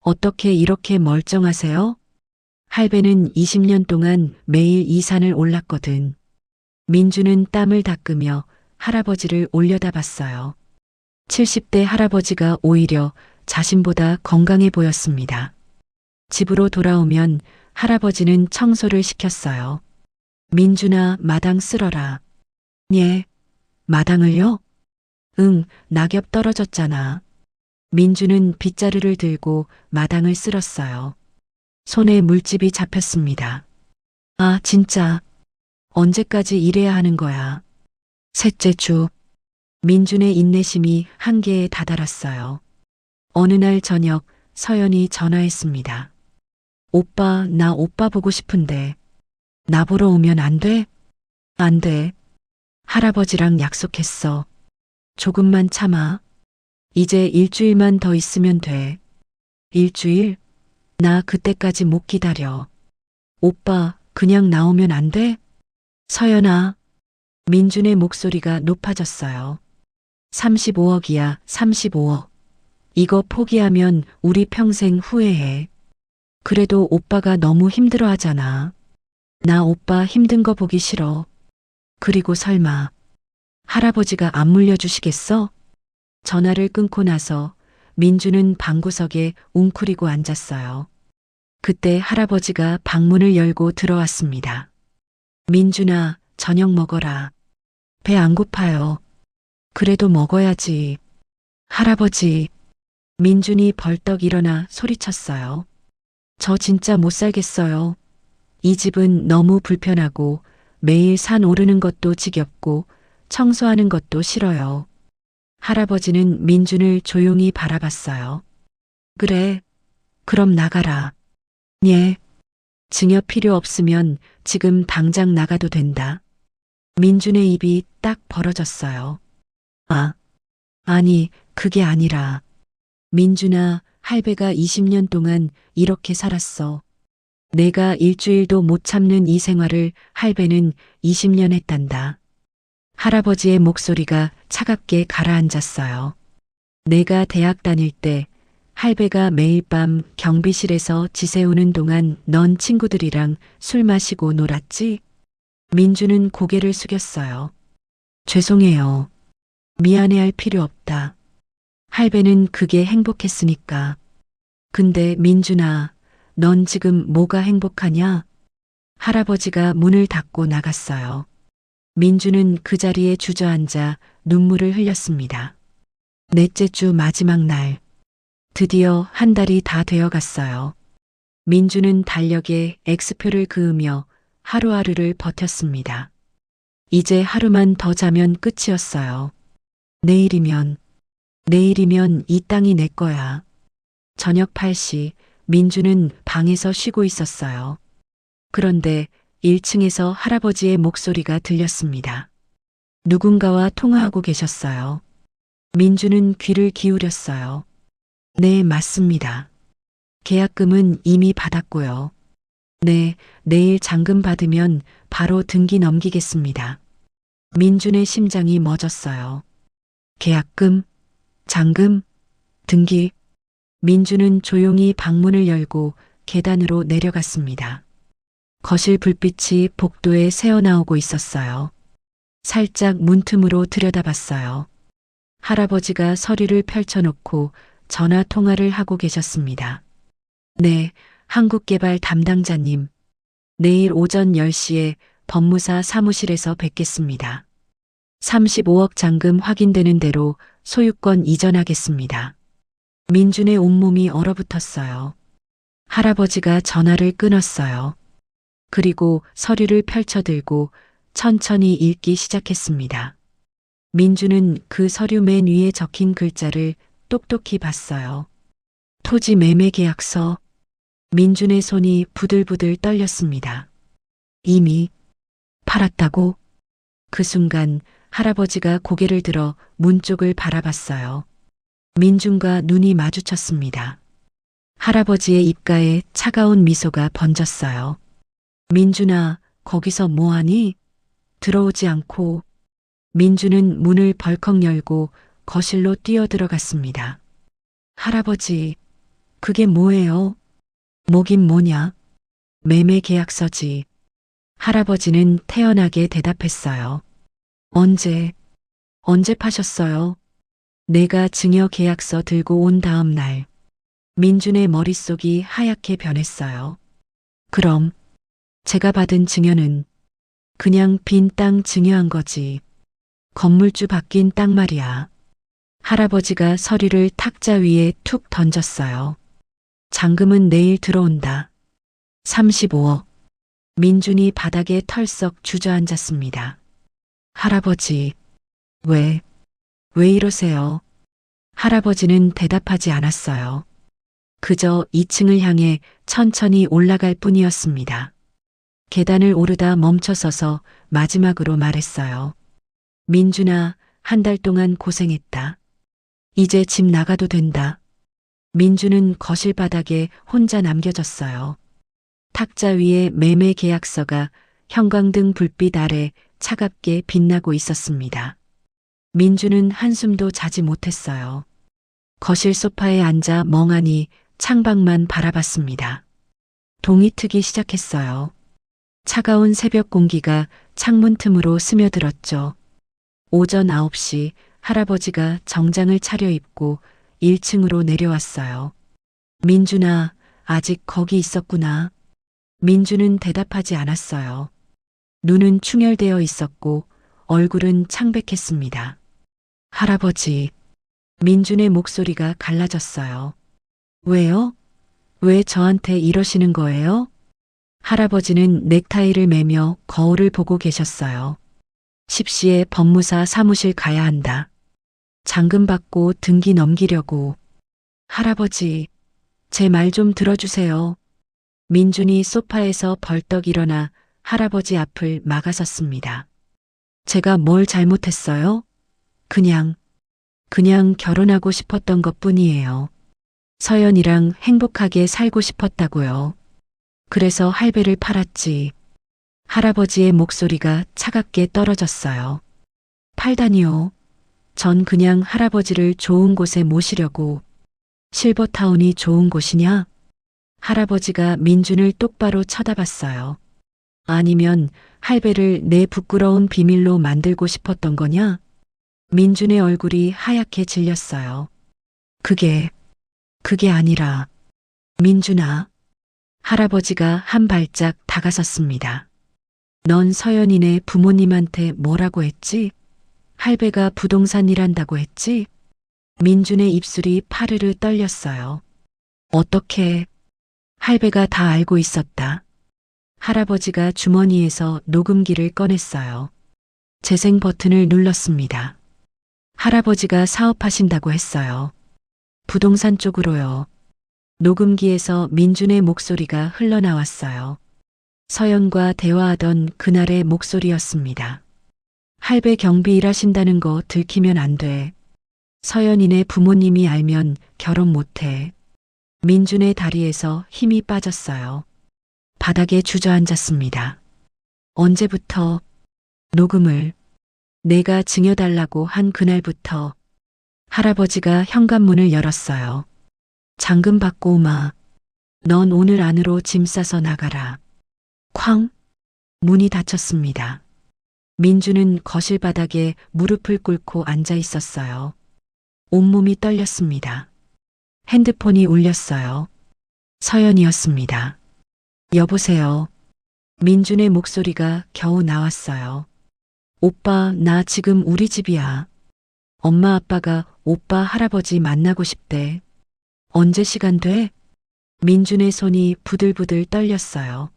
[SPEAKER 2] 어떻게 이렇게 멀쩡하세요? 할배는 20년 동안 매일 이 산을 올랐거든. 민주는 땀을 닦으며 할아버지를 올려다봤어요. 70대 할아버지가 오히려 자신보다 건강해 보였습니다. 집으로 돌아오면 할아버지는 청소를 시켰어요. 민준아, 마당 쓸어라. 예, 마당을요? 응, 낙엽 떨어졌잖아. 민주는 빗자루를 들고 마당을 쓸었어요. 손에 물집이 잡혔습니다. 아, 진짜. 언제까지 이래야 하는 거야. 셋째 주. 민준의 인내심이 한계에 다다랐어요. 어느 날 저녁 서연이 전화했습니다. 오빠, 나 오빠 보고 싶은데. 나 보러 오면 안 돼? 안 돼. 할아버지랑 약속했어. 조금만 참아. 이제 일주일만 더 있으면 돼. 일주일? 나 그때까지 못 기다려. 오빠, 그냥 나오면 안 돼? 서연아. 민준의 목소리가 높아졌어요. 35억이야, 35억. 이거 포기하면 우리 평생 후회해. 그래도 오빠가 너무 힘들어 하잖아. 나 오빠 힘든 거 보기 싫어. 그리고 설마 할아버지가 안 물려주시겠어? 전화를 끊고 나서 민주는 방구석에 웅크리고 앉았어요. 그때 할아버지가 방문을 열고 들어왔습니다. 민준아, 저녁 먹어라. 배 안 고파요. 그래도 먹어야지. 할아버지. 민준이 벌떡 일어나 소리쳤어요. 저 진짜 못 살겠어요. 이 집은 너무 불편하고 매일 산 오르는 것도 지겹고 청소하는 것도 싫어요. 할아버지는 민준을 조용히 바라봤어요. 그래, 그럼 나가라. 예. 증여 필요 없으면 지금 당장 나가도 된다. 민준의 입이 딱 벌어졌어요. 아, 아니, 그게 아니라. 민준아, 할배가 20년 동안 이렇게 살았어. 내가 일주일도 못 참는 이 생활을 할배는 20년 했단다. 할아버지의 목소리가 차갑게 가라앉았어요. 내가 대학 다닐 때 할배가 매일 밤 경비실에서 지새우는 동안 넌 친구들이랑 술 마시고 놀았지? 민주는 고개를 숙였어요. 죄송해요. 미안해할 필요 없다. 할배는 그게 행복했으니까. 근데 민준아, 넌 지금 뭐가 행복하냐? 할아버지가 문을 닫고 나갔어요. 민주는 그 자리에 주저앉아 눈물을 흘렸습니다. 넷째 주 마지막 날. 드디어 한 달이 다 되어 갔어요. 민주는 달력에 X표를 그으며 하루하루를 버텼습니다. 이제 하루만 더 자면 끝이었어요. 내일이면 이 땅이 내 거야. 저녁 8시 민주는 방에서 쉬고 있었어요. 그런데 1층에서 할아버지의 목소리가 들렸습니다. 누군가와 통화하고 계셨어요. 민주는 귀를 기울였어요. 네, 맞습니다. 계약금은 이미 받았고요. 네, 내일 잔금 받으면 바로 등기 넘기겠습니다. 민준의 심장이 멎었어요. 계약금? 잔금, 등기. 민주는 조용히 방문을 열고 계단으로 내려갔습니다. 거실 불빛이 복도에 새어나오고 있었어요. 살짝 문틈으로 들여다봤어요. 할아버지가 서류를 펼쳐놓고 전화 통화를 하고 계셨습니다. 네, 한국개발 담당자님. 내일 오전 10시에 법무사 사무실에서 뵙겠습니다. 35억 잔금 확인되는 대로 소유권 이전하겠습니다. 민준의 온몸이 얼어붙었어요. 할아버지가 전화를 끊었어요. 그리고 서류를 펼쳐들고 천천히 읽기 시작했습니다. 민준은 그 서류 맨 위에 적힌 글자를 똑똑히 봤어요. 토지 매매 계약서. 민준의 손이 부들부들 떨렸습니다. 이미 팔았다고? 그 순간 할아버지가 고개를 들어 문 쪽을 바라봤어요. 민준과 눈이 마주쳤습니다. 할아버지의 입가에 차가운 미소가 번졌어요. 민준아, 거기서 뭐하니? 들어오지 않고. 민준은 문을 벌컥 열고 거실로 뛰어들어갔습니다. 할아버지, 그게 뭐예요? 뭐긴 뭐냐? 매매 계약서지. 할아버지는 태연하게 대답했어요. 언제 파셨어요? 내가 증여 계약서 들고 온 다음 날. 민준의 머릿속이 하얗게 변했어요. 그럼 제가 받은 증여는 그냥 빈 땅 증여한 거지. 건물주 바뀐 땅 말이야. 할아버지가 서류를 탁자 위에 툭 던졌어요. 잔금은 내일 들어온다. 35억. 민준이 바닥에 털썩 주저앉았습니다. 할아버지, 왜 이러세요? 할아버지는 대답하지 않았어요. 그저 2층을 향해 천천히 올라갈 뿐이었습니다. 계단을 오르다 멈춰서서 마지막으로 말했어요. 민준아, 한 달 동안 고생했다. 이제 집 나가도 된다. 민준은 거실 바닥에 혼자 남겨졌어요. 탁자 위에 매매 계약서가 형광등 불빛 아래 차갑게 빛나고 있었습니다. 민준은 한숨도 자지 못했어요. 거실 소파에 앉아 멍하니 창밖만 바라봤습니다. 동이 트기 시작했어요. 차가운 새벽 공기가 창문 틈으로 스며들었죠. 오전 9시 할아버지가 정장을 차려입고 1층으로 내려왔어요. 민준아, 아직 거기 있었구나. 민준은 대답하지 않았어요. 눈은 충혈되어 있었고 얼굴은 창백했습니다. 할아버지, 민준의 목소리가 갈라졌어요. 왜요? 왜 저한테 이러시는 거예요? 할아버지는 넥타이를 매며 거울을 보고 계셨어요. 10시에 법무사 사무실 가야 한다. 잔금 받고 등기 넘기려고. 할아버지, 제 말 좀 들어주세요. 민준이 소파에서 벌떡 일어나 할아버지 앞을 막아섰습니다. 제가 뭘 잘못했어요? 그냥 결혼하고 싶었던 것 뿐이에요. 서연이랑 행복하게 살고 싶었다고요. 그래서 할배를 팔았지. 할아버지의 목소리가 차갑게 떨어졌어요. 팔다니요. 전 그냥 할아버지를 좋은 곳에 모시려고. 실버타운이 좋은 곳이냐? 할아버지가 민준을 똑바로 쳐다봤어요. 아니면 할배를 내 부끄러운 비밀로 만들고 싶었던 거냐? 민준의 얼굴이 하얗게 질렸어요. 그게 아니라. 민준아. 할아버지가 한 발짝 다가섰습니다. 넌 서연이네 부모님한테 뭐라고 했지? 할배가 부동산 일한다고 했지? 민준의 입술이 파르르 떨렸어요. 어떻게? 할배가 다 알고 있었다. 할아버지가 주머니에서 녹음기를 꺼냈어요. 재생 버튼을 눌렀습니다. 할아버지가 사업하신다고 했어요. 부동산 쪽으로요. 녹음기에서 민준의 목소리가 흘러나왔어요. 서연과 대화하던 그날의 목소리였습니다. 할배 경비 일하신다는 거 들키면 안 돼. 서연이네 부모님이 알면 결혼 못해. 민준의 다리에서 힘이 빠졌어요. 바닥에 주저앉았습니다. 언제부터? 녹음을 내가 증여달라고 한 그날부터. 할아버지가 현관문을 열었어요. 잠금 받고 오마. 넌 오늘 안으로 짐 싸서 나가라. 쾅! 문이 닫혔습니다. 민주는 거실 바닥에 무릎을 꿇고 앉아 있었어요. 온몸이 떨렸습니다. 핸드폰이 울렸어요. 서연이었습니다. 여보세요. 민준의 목소리가 겨우 나왔어요. 오빠, 나 지금 우리 집이야. 엄마 아빠가 오빠 할아버지 만나고 싶대. 언제 시간 돼? 민준의 손이 부들부들 떨렸어요.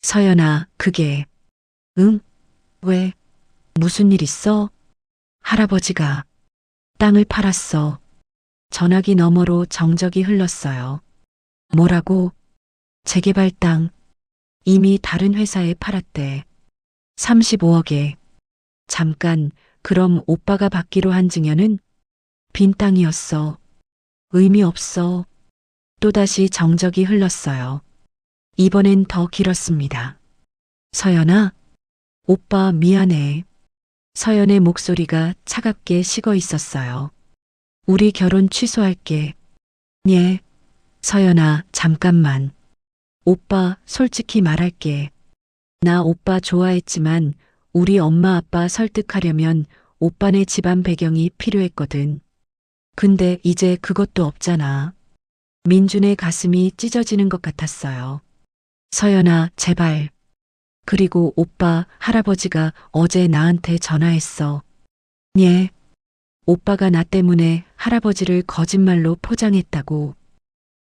[SPEAKER 2] 서연아, 그게. 응? 왜? 무슨 일 있어? 할아버지가 땅을 팔았어. 전화기 너머로 정적이 흘렀어요. 뭐라고? 재개발 땅. 이미 다른 회사에 팔았대. 35억에. 잠깐, 그럼 오빠가 받기로 한 증여는? 빈 땅이었어. 의미 없어. 또다시 정적이 흘렀어요. 이번엔 더 길었습니다. 서연아, 오빠 미안해. 서연의 목소리가 차갑게 식어 있었어요. 우리 결혼 취소할게. 예. 서연아, 잠깐만. 오빠, 솔직히 말할게. 나 오빠 좋아했지만 우리 엄마 아빠 설득하려면 오빠네 집안 배경이 필요했거든. 근데 이제 그것도 없잖아. 민준의 가슴이 찢어지는 것 같았어요. 서연아, 제발. 그리고 오빠, 할아버지가 어제 나한테 전화했어. 예. 오빠가 나 때문에 할아버지를 거짓말로 포장했다고.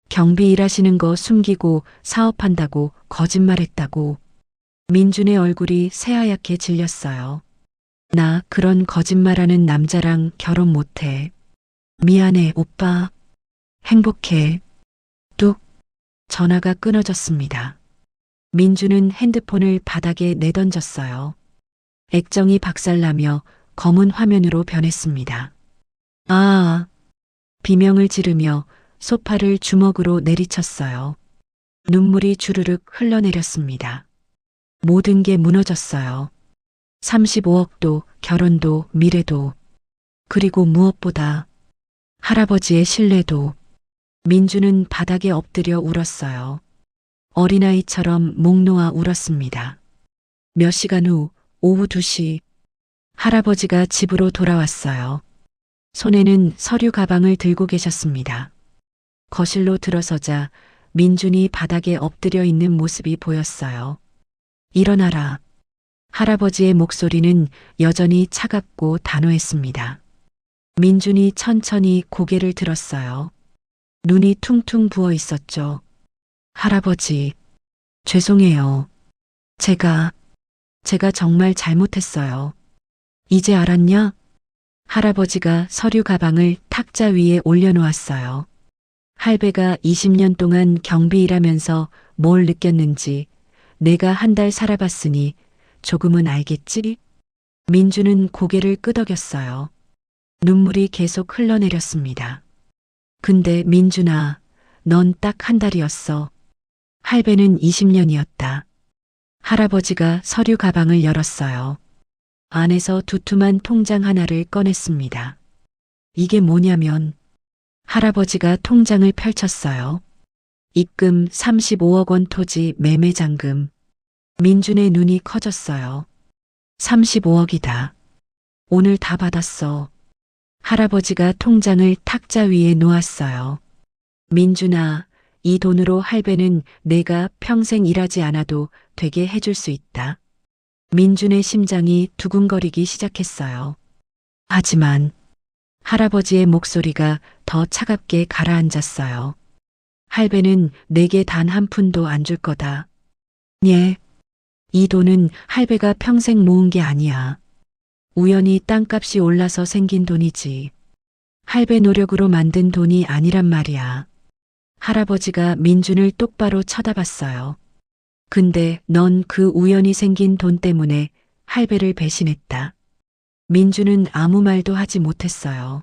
[SPEAKER 2] 경비 일하시는 거 숨기고 사업한다고 거짓말했다고. 민준의 얼굴이 새하얗게 질렸어요. 나 그런 거짓말하는 남자랑 결혼 못해. 미안해, 오빠. 행복해. 뚝. 전화가 끊어졌습니다. 민주는 핸드폰을 바닥에 내던졌어요. 액정이 박살나며 검은 화면으로 변했습니다. 아, 비명을 지르며 소파를 주먹으로 내리쳤어요. 눈물이 주르륵 흘러내렸습니다. 모든 게 무너졌어요. 35억도, 결혼도, 미래도, 그리고 무엇보다 할아버지의 신뢰도. 민주는 바닥에 엎드려 울었어요. 어린아이처럼 목 놓아 울었습니다. 몇 시간 후 오후 2시 할아버지가 집으로 돌아왔어요. 손에는 서류 가방을 들고 계셨습니다. 거실로 들어서자 민준이 바닥에 엎드려 있는 모습이 보였어요. 일어나라. 할아버지의 목소리는 여전히 차갑고 단호했습니다. 민준이 천천히 고개를 들었어요. 눈이 퉁퉁 부어 있었죠. 할아버지, 죄송해요. 제가 정말 잘못했어요. 이제 알았냐? 할아버지가 서류 가방을 탁자 위에 올려놓았어요. 할배가 20년 동안 경비 일하면서 뭘 느꼈는지 내가 한 달 살아봤으니 조금은 알겠지? 민주는 고개를 끄덕였어요. 눈물이 계속 흘러내렸습니다. 근데 민준아, 넌 딱 한 달이었어. 할배는 20년이었다. 할아버지가 서류 가방을 열었어요. 안에서 두툼한 통장 하나를 꺼냈습니다. 이게 뭐냐면 할아버지가 통장을 펼쳤어요. 입금 35억 원 토지 매매 잔금. 민준의 눈이 커졌어요. 35억이다. 오늘 다 받았어. 할아버지가 통장을 탁자 위에 놓았어요. 민준아, 이 돈으로 할배는 내가 평생 일하지 않아도 되게 해줄 수 있다. 민준의 심장이 두근거리기 시작했어요. 하지만 할아버지의 목소리가 더 차갑게 가라앉았어요. 할배는 내게 단 한 푼도 안 줄 거다. 예. 이 돈은 할배가 평생 모은 게 아니야. 우연히 땅값이 올라서 생긴 돈이지. 할배 노력으로 만든 돈이 아니란 말이야. 할아버지가 민준을 똑바로 쳐다봤어요. 근데 넌 그 우연히 생긴 돈 때문에 할배를 배신했다. 민준은 아무 말도 하지 못했어요.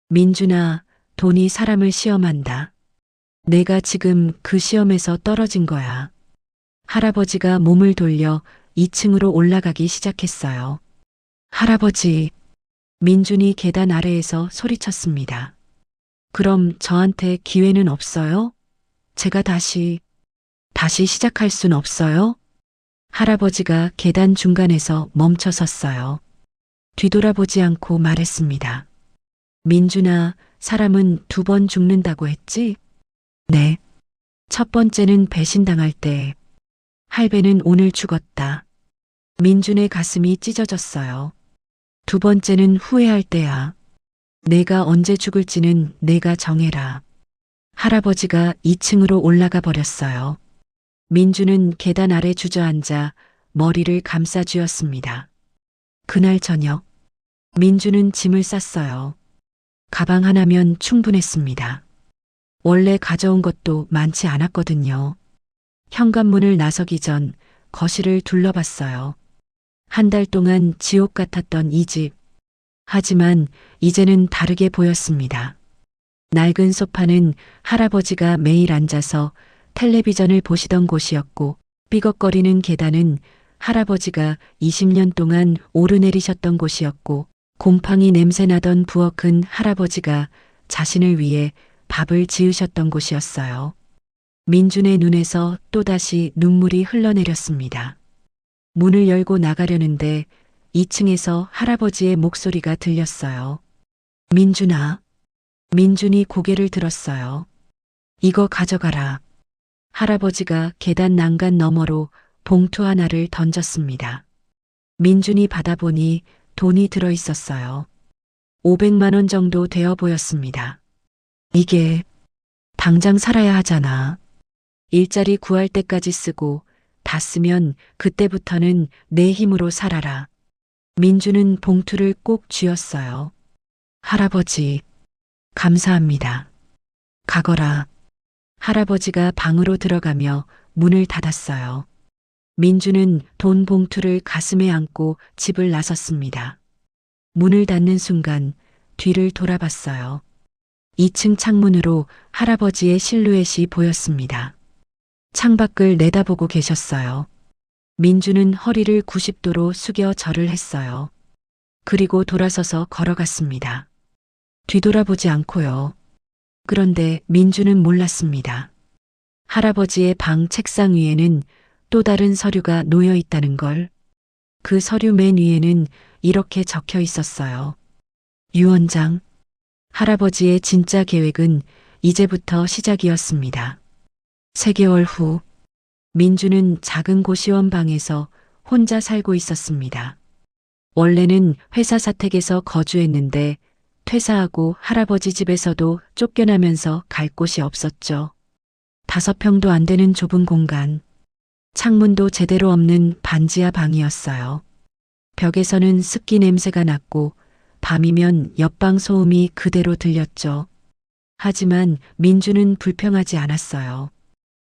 [SPEAKER 2] 민준아, 돈이 사람을 시험한다. 내가 지금 그 시험에서 떨어진 거야. 할아버지가 몸을 돌려 2층으로 올라가기 시작했어요. 할아버지, 민준이 계단 아래에서 소리쳤습니다. 그럼 저한테 기회는 없어요? 제가 다시 시작할 순 없어요? 할아버지가 계단 중간에서 멈춰 섰어요. 뒤돌아보지 않고 말했습니다. 민준아, 사람은 2번 죽는다고 했지? 네. 첫 번째는 배신당할 때, 할배는 오늘 죽었다. 민준의 가슴이 찢어졌어요. 2번째는 후회할 때야. 내가 언제 죽을지는 내가 정해라. 할아버지가 2층으로 올라가 버렸어요. 민준은 계단 아래 주저앉아 머리를 감싸 쥐었습니다. 그날 저녁, 민준은 짐을 쌌어요. 가방 하나면 충분했습니다. 원래 가져온 것도 많지 않았거든요. 현관문을 나서기 전 거실을 둘러봤어요. 한 달 동안 지옥 같았던 이 집. 하지만 이제는 다르게 보였습니다. 낡은 소파는 할아버지가 매일 앉아서 텔레비전을 보시던 곳이었고, 삐걱거리는 계단은 할아버지가 20년 동안 오르내리셨던 곳이었고, 곰팡이 냄새 나던 부엌은 할아버지가 자신을 위해 밥을 지으셨던 곳이었어요. 민준의 눈에서 또다시 눈물이 흘러내렸습니다. 문을 열고 나가려는데 2층에서 할아버지의 목소리가 들렸어요. 민준아. 민준이 고개를 들었어요. 이거 가져가라. 할아버지가 계단 난간 너머로 봉투 하나를 던졌습니다. 민준이 받아보니 돈이 들어 있었어요. 500만 원 정도 되어 보였습니다. 이게 당장 살아야 하잖아. 일자리 구할 때까지 쓰고 다 쓰면 그때부터는 내 힘으로 살아라. 민주는 봉투를 꼭 쥐었어요. 할아버지, 감사합니다. 가거라. 할아버지가 방으로 들어가며 문을 닫았어요. 민주는 돈 봉투를 가슴에 안고 집을 나섰습니다. 문을 닫는 순간 뒤를 돌아봤어요. 2층 창문으로 할아버지의 실루엣이 보였습니다. 창밖을 내다보고 계셨어요. 민주는 허리를 90도로 숙여 절을 했어요. 그리고 돌아서서 걸어갔습니다. 뒤돌아보지 않고요. 그런데 민주는 몰랐습니다. 할아버지의 방 책상 위에는 또 다른 서류가 놓여 있다는 걸. 그 서류 맨 위에는 이렇게 적혀 있었어요. 유언장. 할아버지의 진짜 계획은 이제부터 시작이었습니다. 3개월 후, 민주는 작은 고시원 방에서 혼자 살고 있었습니다. 원래는 회사 사택에서 거주했는데 퇴사하고 할아버지 집에서도 쫓겨나면서 갈 곳이 없었죠. 5평도 안 되는 좁은 공간. 창문도 제대로 없는 반지하 방이었어요. 벽에서는 습기 냄새가 났고 밤이면 옆방 소음이 그대로 들렸죠. 하지만 민주는 불평하지 않았어요.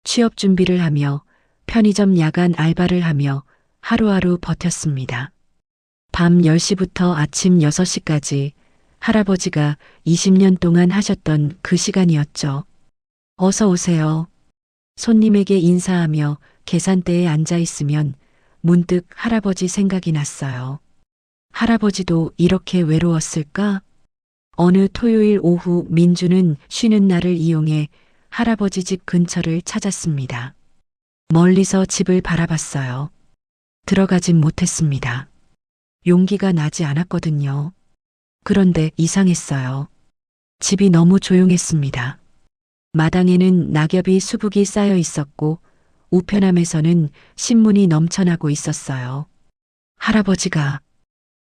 [SPEAKER 2] 취업 준비를 하며 편의점 야간 알바를 하며 하루하루 버텼습니다. 밤 10시부터 아침 6시까지 할아버지가 20년 동안 하셨던 그 시간이었죠. 어서 오세요. 손님에게 인사하며 계산대에 앉아 있으면 문득 할아버지 생각이 났어요. 할아버지도 이렇게 외로웠을까? 어느 토요일 오후 민주는 쉬는 날을 이용해 할아버지 집 근처를 찾았습니다. 멀리서 집을 바라봤어요. 들어가진 못했습니다. 용기가 나지 않았거든요. 그런데 이상했어요. 집이 너무 조용했습니다. 마당에는 낙엽이 수북이 쌓여 있었고 우편함에서는 신문이 넘쳐나고 있었어요. 할아버지가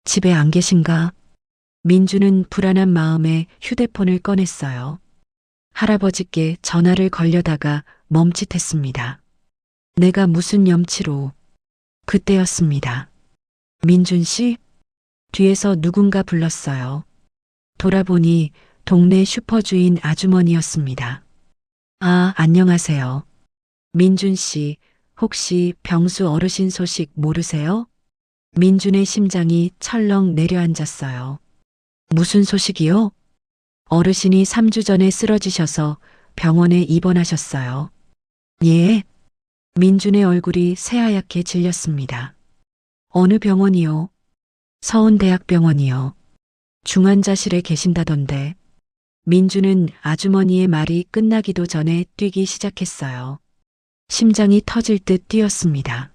[SPEAKER 2] 집에 안 계신가? 민주는 불안한 마음에 휴대폰을 꺼냈어요. 할아버지께 전화를 걸려다가 멈칫했습니다. 내가 무슨 염치로. 그때였습니다. 민준 씨? 뒤에서 누군가 불렀어요. 돌아보니 동네 슈퍼주인 아주머니였습니다. 아, 안녕하세요. 민준 씨, 혹시 병수 어르신 소식 모르세요? 민준의 심장이 철렁 내려앉았어요. 무슨 소식이요? 어르신이 3주 전에 쓰러지셔서 병원에 입원하셨어요. 예? 민준의 얼굴이 새하얗게 질렸습니다. 어느 병원이요? 서울대학병원이요. 중환자실에 계신다던데. 민주는 아주머니의 말이 끝나기도 전에 뛰기 시작했어요. 심장이 터질 듯 뛰었습니다.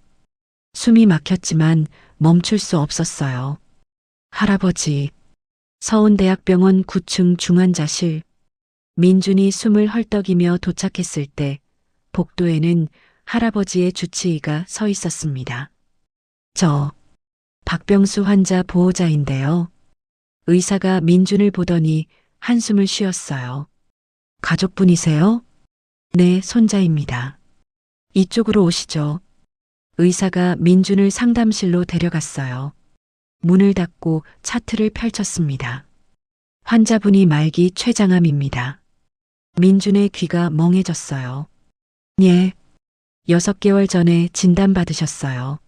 [SPEAKER 2] 숨이 막혔지만 멈출 수 없었어요. 할아버지. 서운대학병원 9층 중환자실. 민준이 숨을 헐떡이며 도착했을 때 복도에는 할아버지의 주치의가 서 있었습니다. 저 박병수 환자 보호자인데요. 의사가 민준을 보더니 한숨을 쉬었어요. 가족분이세요? 네, 손자입니다. 이쪽으로 오시죠. 의사가 민준을 상담실로 데려갔어요. 문을 닫고 차트를 펼쳤습니다. 환자분이 말기 췌장암입니다. 민준의 귀가 멍해졌어요. 예, 6개월 전에 진단받으셨어요.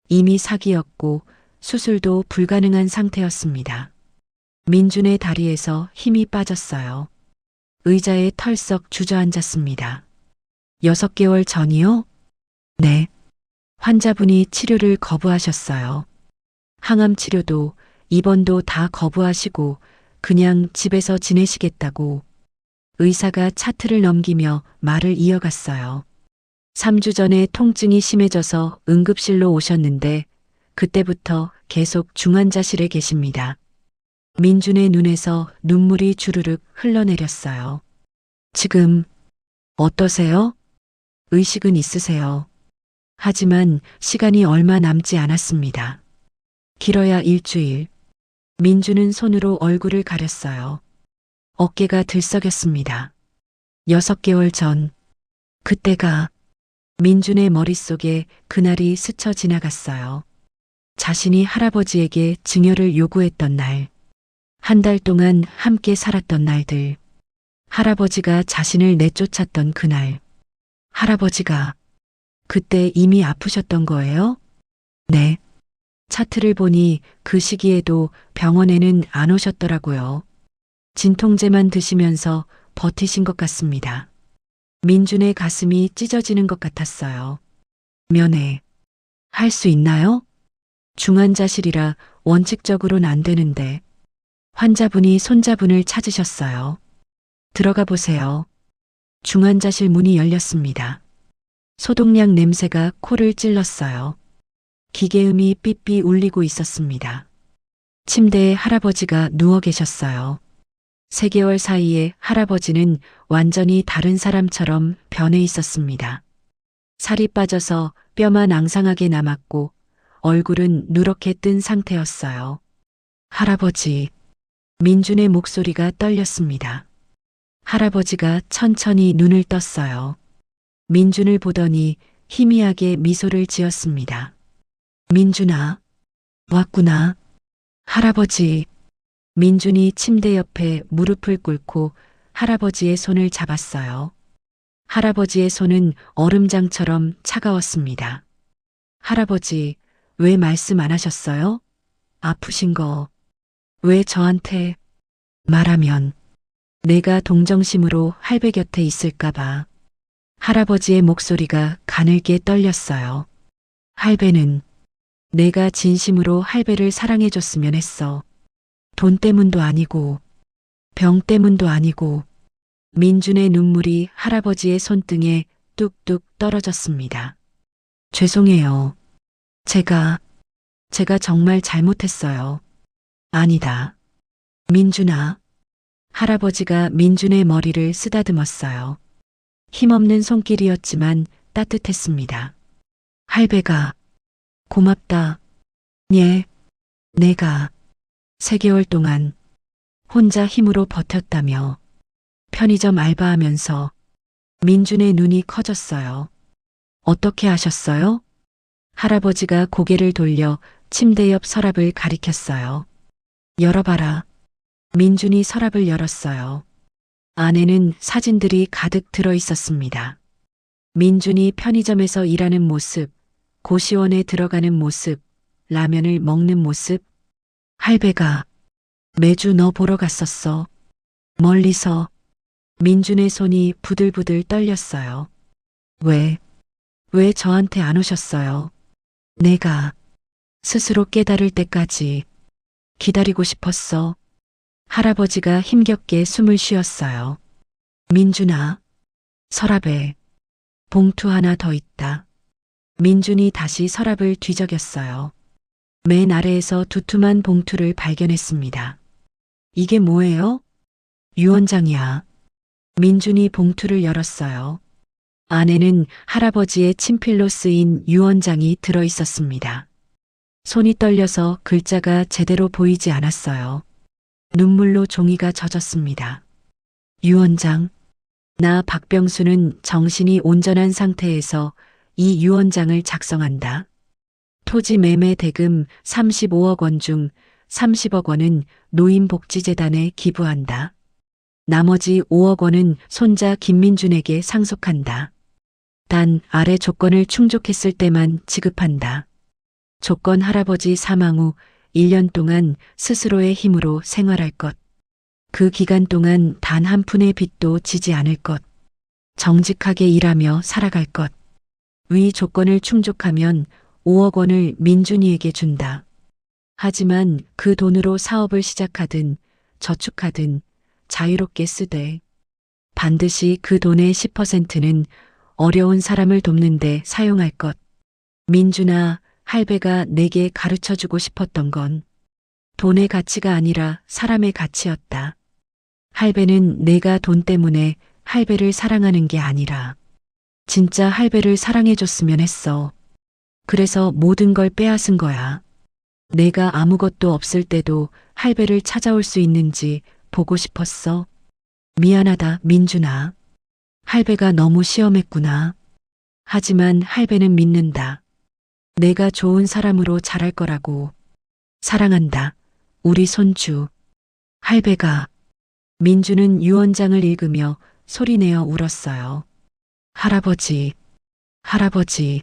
[SPEAKER 2] 이미 사기였고 수술도 불가능한 상태였습니다. 민준의 다리에서 힘이 빠졌어요. 의자에 털썩 주저앉았습니다. 6개월 전이요? 네. 환자분이 치료를 거부하셨어요. 항암 치료도 입원도 다 거부하시고 그냥 집에서 지내시겠다고. 의사가 차트를 넘기며 말을 이어갔어요. 3주 전에 통증이 심해져서 응급실로 오셨는데 그때부터 계속 중환자실에 계십니다. 민준의 눈에서 눈물이 주르륵 흘러내렸어요. 지금 어떠세요? 의식은 있으세요. 하지만 시간이 얼마 남지 않았습니다. 길어야 일주일. 민준은 손으로 얼굴을 가렸어요. 어깨가 들썩였습니다. 6개월 전. 그때가 민준의 머릿속에 그날이 스쳐 지나갔어요. 자신이 할아버지에게 증여를 요구했던 날. 한 달 동안 함께 살았던 날들. 할아버지가 자신을 내쫓았던 그날. 할아버지가 그때 이미 아프셨던 거예요? 네. 차트를 보니 그 시기에도 병원에는 안 오셨더라고요. 진통제만 드시면서 버티신 것 같습니다. 민준의 가슴이 찢어지는 것 같았어요. 면회 할 수 있나요? 중환자실이라 원칙적으로는 안 되는데. 환자분이 손자분을 찾으셨어요. 들어가 보세요. 중환자실 문이 열렸습니다. 소독약 냄새가 코를 찔렀어요. 기계음이 삐삐 울리고 있었습니다. 침대에 할아버지가 누워 계셨어요. 3개월 사이에 할아버지는 완전히 다른 사람처럼 변해 있었습니다. 살이 빠져서 뼈만 앙상하게 남았고 얼굴은 누렇게 뜬 상태였어요. 할아버지. 민준의 목소리가 떨렸습니다. 할아버지가 천천히 눈을 떴어요. 민준을 보더니 희미하게 미소를 지었습니다. 민준아, 왔구나. 할아버지. 민준이 침대 옆에 무릎을 꿇고 할아버지의 손을 잡았어요. 할아버지의 손은 얼음장처럼 차가웠습니다. 할아버지, 왜 말씀 안 하셨어요? 아프신 거. 왜 저한테 말하면 내가 동정심으로 할배 곁에 있을까봐. 할아버지의 목소리가 가늘게 떨렸어요. 할배는 내가 진심으로 할배를 사랑해줬으면 했어. 돈 때문도 아니고 병 때문도 아니고. 민준의 눈물이 할아버지의 손등에 뚝뚝 떨어졌습니다. 죄송해요. 제가 정말 잘못했어요. 아니다. 민준아. 할아버지가 민준의 머리를 쓰다듬었어요. 힘없는 손길이었지만 따뜻했습니다. 할배가 고맙다. 예, 내가 3개월 동안 혼자 힘으로 버텼다며. 편의점 알바하면서. 민준의 눈이 커졌어요. 어떻게 하셨어요? 할아버지가 고개를 돌려 침대 옆 서랍을 가리켰어요. 열어봐라. 민준이 서랍을 열었어요. 안에는 사진들이 가득 들어 있었습니다. 민준이 편의점에서 일하는 모습, 고시원에 들어가는 모습, 라면을 먹는 모습. 할배가 매주 너 보러 갔었어. 멀리서. 민준의 손이 부들부들 떨렸어요. 왜 저한테 안 오셨어요? 내가 스스로 깨달을 때까지 기다리고 싶었어. 할아버지가 힘겹게 숨을 쉬었어요. 민준아, 서랍에 봉투 하나 더 있다. 민준이 다시 서랍을 뒤적였어요. 맨 아래에서 두툼한 봉투를 발견했습니다. 이게 뭐예요? 유언장이야. 민준이 봉투를 열었어요. 안에는 할아버지의 친필로 쓰인 유언장이 들어 있었습니다. 손이 떨려서 글자가 제대로 보이지 않았어요. 눈물로 종이가 젖었습니다. 유언장. 나 박병수는 정신이 온전한 상태에서 이 유언장을 작성한다. 토지 매매 대금 35억 원 중 30억 원은 노인복지재단에 기부한다. 나머지 5억 원은 손자 김민준에게 상속한다. 단 아래 조건을 충족했을 때만 지급한다. 조건 할아버지 사망 후 1년 동안 스스로의 힘으로 생활할 것. 그 기간 동안 단 한 푼의 빚도 지지 않을 것. 정직하게 일하며 살아갈 것. 위 조건을 충족하면 5억 원을 민준이에게 준다. 하지만 그 돈으로 사업을 시작하든 저축하든 자유롭게 쓰되 반드시 그 돈의 10%는 어려운 사람을 돕는데 사용할 것. 민준아, 할배가 내게 가르쳐주고 싶었던 건 돈의 가치가 아니라 사람의 가치였다. 할배는 내가 돈 때문에 할배를 사랑하는 게 아니라 진짜 할배를 사랑해줬으면 했어. 그래서 모든 걸 빼앗은 거야. 내가 아무것도 없을 때도 할배를 찾아올 수 있는지 보고 싶었어. 미안하다, 민준아. 할배가 너무 시험했구나. 하지만 할배는 믿는다. 내가 좋은 사람으로 자랄 거라고. 사랑한다. 우리 손주. 할배가. 민주는 유언장을 읽으며 소리내어 울었어요. 할아버지, 할아버지.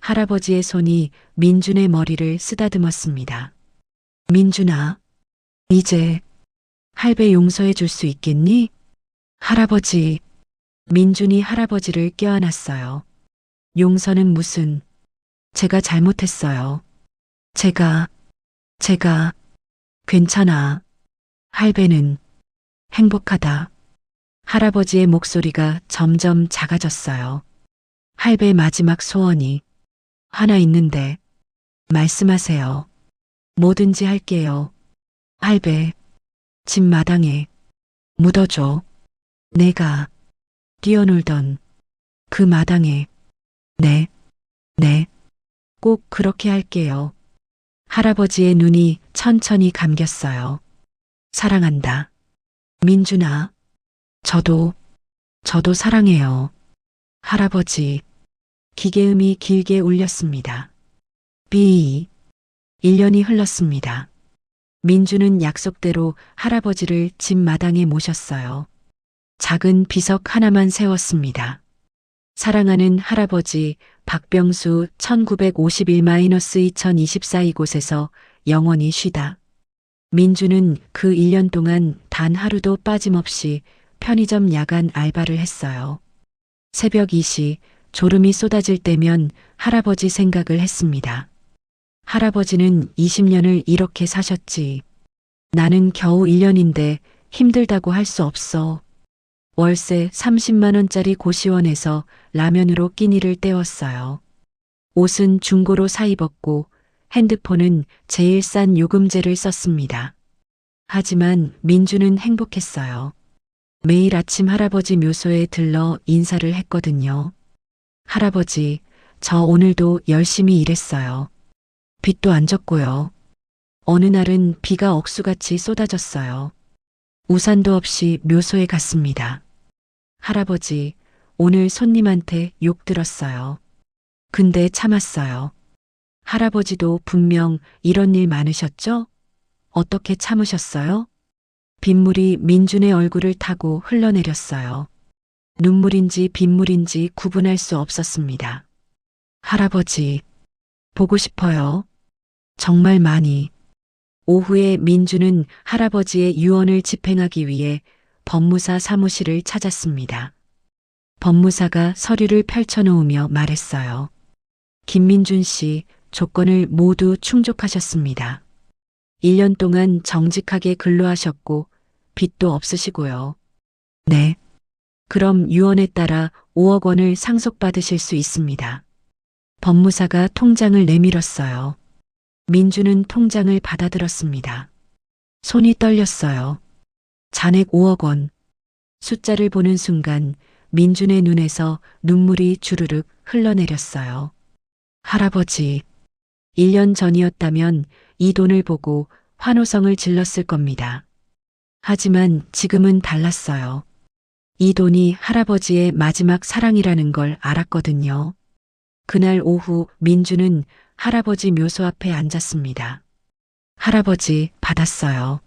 [SPEAKER 2] 할아버지의 손이 민준의 머리를 쓰다듬었습니다. 민준아, 이제 할배 용서해 줄 수 있겠니? 할아버지. 민준이 할아버지를 껴안았어요. 용서는 무슨. 제가 잘못했어요. 제가. 괜찮아. 할배는 행복하다. 할아버지의 목소리가 점점 작아졌어요. 할배 마지막 소원이 하나 있는데 말씀하세요. 뭐든지 할게요. 할배, 집 마당에 묻어줘. 내가 뛰어놀던 그 마당에. 네. 꼭 그렇게 할게요. 할아버지의 눈이 천천히 감겼어요. 사랑한다. 민준아, 저도 사랑해요. 할아버지. 기계음이 길게 울렸습니다. 삐. 1년이 흘렀습니다. 민주는 약속대로 할아버지를 집 마당에 모셨어요. 작은 비석 하나만 세웠습니다. 사랑하는 할아버지 박병수 1951-2024 이곳에서 영원히 쉬다. 민주는 그 1년 동안 단 하루도 빠짐없이 편의점 야간 알바를 했어요. 새벽 2시 졸음이 쏟아질 때면 할아버지 생각을 했습니다. 할아버지는 20년을 이렇게 사셨지. 나는 겨우 1년인데 힘들다고 할 수 없어. 월세 30만 원짜리 고시원에서 라면으로 끼니를 때웠어요. 옷은 중고로 사 입었고 핸드폰은 제일 싼 요금제를 썼습니다. 하지만 민주는 행복했어요. 매일 아침 할아버지 묘소에 들러 인사를 했거든요. 할아버지, 저 오늘도 열심히 일했어요. 빚도 안 졌고요. 어느 날은 비가 억수같이 쏟아졌어요. 우산도 없이 묘소에 갔습니다. 할아버지, 오늘 손님한테 욕 들었어요. 근데 참았어요. 할아버지도 분명 이런 일 많으셨죠? 어떻게 참으셨어요? 빗물이 민준의 얼굴을 타고 흘러내렸어요. 눈물인지 빗물인지 구분할 수 없었습니다. 할아버지, 보고 싶어요. 정말 많이. 오후에 민주는 할아버지의 유언을 집행하기 위해 법무사 사무실을 찾았습니다. 법무사가 서류를 펼쳐놓으며 말했어요. 김민준 씨, 조건을 모두 충족하셨습니다. 1년 동안 정직하게 근로하셨고 빚도 없으시고요. 네. 그럼 유언에 따라 5억 원을 상속받으실 수 있습니다. 법무사가 통장을 내밀었어요. 민주는 통장을 받아들었습니다. 손이 떨렸어요. 잔액 5억 원. 숫자를 보는 순간 민준의 눈에서 눈물이 주르륵 흘러내렸어요. 할아버지, 1년 전이었다면 이 돈을 보고 환호성을 질렀을 겁니다. 하지만 지금은 달랐어요. 이 돈이 할아버지의 마지막 사랑이라는 걸 알았거든요. 그날 오후 민주는 할아버지 묘소 앞에 앉았습니다. 할아버지, 받았어요.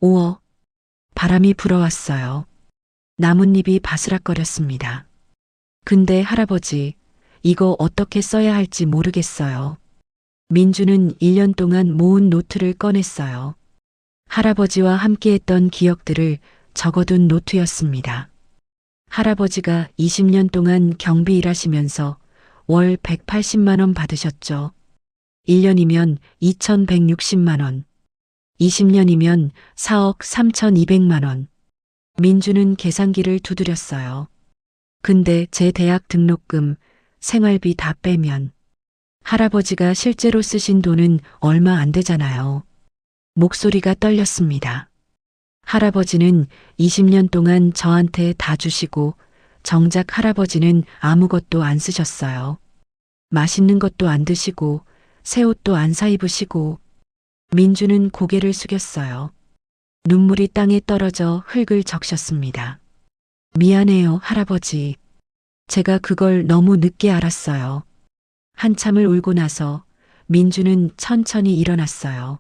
[SPEAKER 2] 5억. 바람이 불어왔어요. 나뭇잎이 바스락거렸습니다. 근데 할아버지, 이거 어떻게 써야 할지 모르겠어요. 민주는 1년 동안 모은 노트를 꺼냈어요. 할아버지와 함께했던 기억들을 적어둔 노트였습니다. 할아버지가 20년 동안 경비 일하시면서 월 180만 원 받으셨죠. 1년이면 2,160만 원. 20년이면 4억 3,200만 원. 민주는 계산기를 두드렸어요. 근데 제 대학 등록금, 생활비 다 빼면 할아버지가 실제로 쓰신 돈은 얼마 안 되잖아요. 목소리가 떨렸습니다. 할아버지는 20년 동안 저한테 다 주시고 정작 할아버지는 아무것도 안 쓰셨어요. 맛있는 것도 안 드시고 새 옷도 안 사 입으시고. 민주는 고개를 숙였어요. 눈물이 땅에 떨어져 흙을 적셨습니다. 미안해요, 할아버지. 제가 그걸 너무 늦게 알았어요. 한참을 울고 나서 민주는 천천히 일어났어요.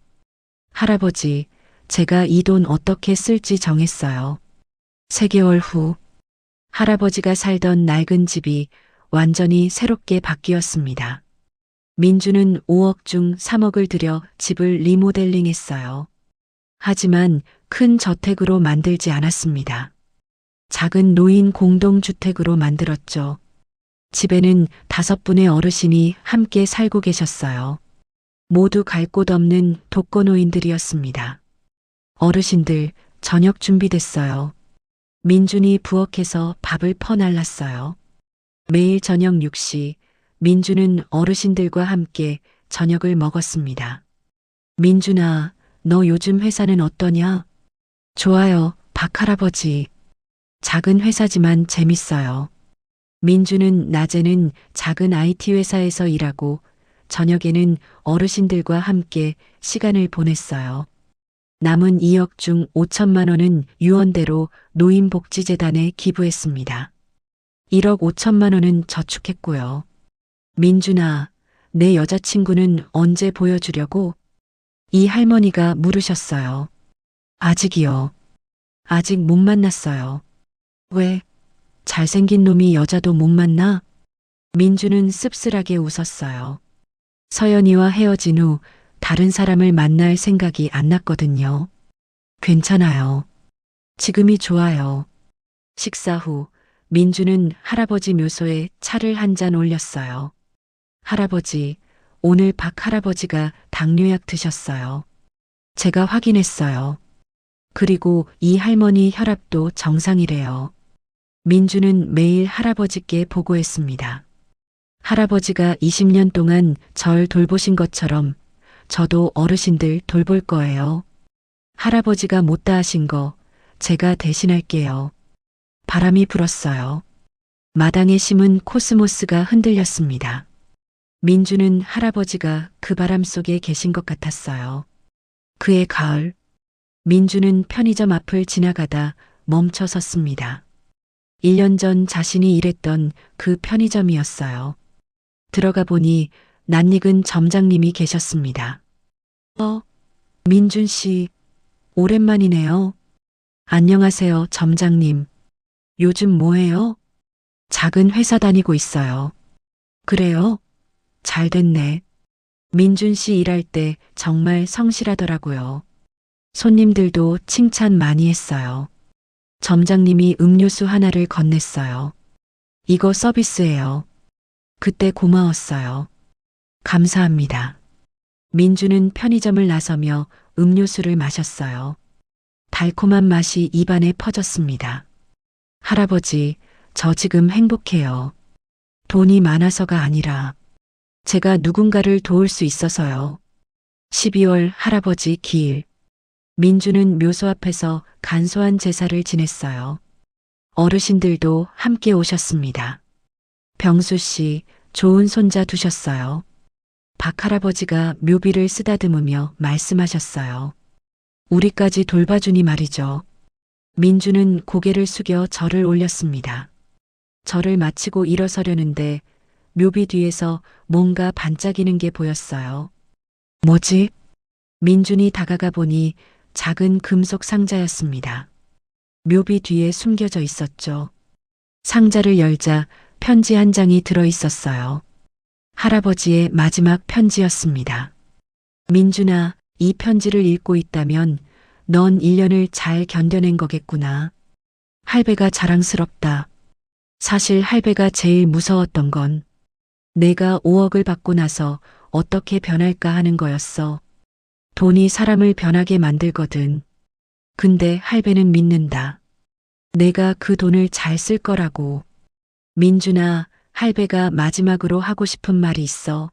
[SPEAKER 2] 할아버지, 제가 이 돈 어떻게 쓸지 정했어요. 3개월 후, 할아버지가 살던 낡은 집이 완전히 새롭게 바뀌었습니다. 민주는 5억 중 3억을 들여 집을 리모델링 했어요. 하지만 큰 저택으로 만들지 않았습니다. 작은 노인 공동주택으로 만들었죠. 집에는 5분의 어르신이 함께 살고 계셨어요. 모두 갈 곳 없는 독거노인들이었습니다. 어르신들, 저녁 준비됐어요. 민준이 부엌에서 밥을 퍼날랐어요. 매일 저녁 6시, 민주는 어르신들과 함께 저녁을 먹었습니다. 민준아, 너 요즘 회사는 어떠냐? 좋아요, 박할아버지. 작은 회사지만 재밌어요. 민주는 낮에는 작은 IT 회사에서 일하고 저녁에는 어르신들과 함께 시간을 보냈어요. 남은 2억 중 5천만 원은 유언대로 노인복지재단에 기부했습니다. 1억 5천만 원은 저축했고요. 민준아, 내 여자친구는 언제 보여주려고? 이 할머니가 물으셨어요. 아직이요. 아직 못 만났어요. 왜? 잘생긴 놈이 여자도 못 만나? 민주는 씁쓸하게 웃었어요. 서연이와 헤어진 후 다른 사람을 만날 생각이 안 났거든요. 괜찮아요. 지금이 좋아요. 식사 후 민주는 할아버지 묘소에 차를 한 잔 올렸어요. 할아버지, 오늘 박 할아버지가 당뇨약 드셨어요. 제가 확인했어요. 그리고 이 할머니 혈압도 정상이래요. 민주는 매일 할아버지께 보고했습니다. 할아버지가 20년 동안 절 돌보신 것처럼 저도 어르신들 돌볼 거예요. 할아버지가 못다 하신 거 제가 대신할게요. 바람이 불었어요. 마당에 심은 코스모스가 흔들렸습니다. 민주는 할아버지가 그 바람 속에 계신 것 같았어요. 그해 가을, 민주는 편의점 앞을 지나가다 멈춰 섰습니다. 1년 전 자신이 일했던 그 편의점이었어요. 들어가 보니 낯익은 점장님이 계셨습니다. 민준 씨, 오랜만이네요. 안녕하세요, 점장님. 요즘 뭐해요? 작은 회사 다니고 있어요. 그래요? 잘 됐네. 민준 씨 일할 때 정말 성실하더라고요. 손님들도 칭찬 많이 했어요. 점장님이 음료수 하나를 건넸어요. 이거 서비스예요. 그때 고마웠어요. 감사합니다. 민주는 편의점을 나서며 음료수를 마셨어요. 달콤한 맛이 입안에 퍼졌습니다. 할아버지, 저 지금 행복해요. 돈이 많아서가 아니라 제가 누군가를 도울 수 있어서요. 12월 할아버지 기일. 민주는 묘소 앞에서 간소한 제사를 지냈어요. 어르신들도 함께 오셨습니다. 병수 씨, 좋은 손자 두셨어요. 박 할아버지가 묘비를 쓰다듬으며 말씀하셨어요. 우리까지 돌봐주니 말이죠. 민주는 고개를 숙여 절을 올렸습니다. 절을 마치고 일어서려는데 묘비 뒤에서 뭔가 반짝이는 게 보였어요. 뭐지? 민준이 다가가 보니 작은 금속 상자였습니다. 묘비 뒤에 숨겨져 있었죠. 상자를 열자 편지 한 장이 들어 있었어요. 할아버지의 마지막 편지였습니다. 민준아, 이 편지를 읽고 있다면 넌 1년을 잘 견뎌낸 거겠구나. 할배가 자랑스럽다. 사실 할배가 제일 무서웠던 건 내가 5억을 받고 나서 어떻게 변할까 하는 거였어. 돈이 사람을 변하게 만들거든. 근데 할배는 믿는다. 내가 그 돈을 잘 쓸 거라고. 민준아, 할배가 마지막으로 하고 싶은 말이 있어.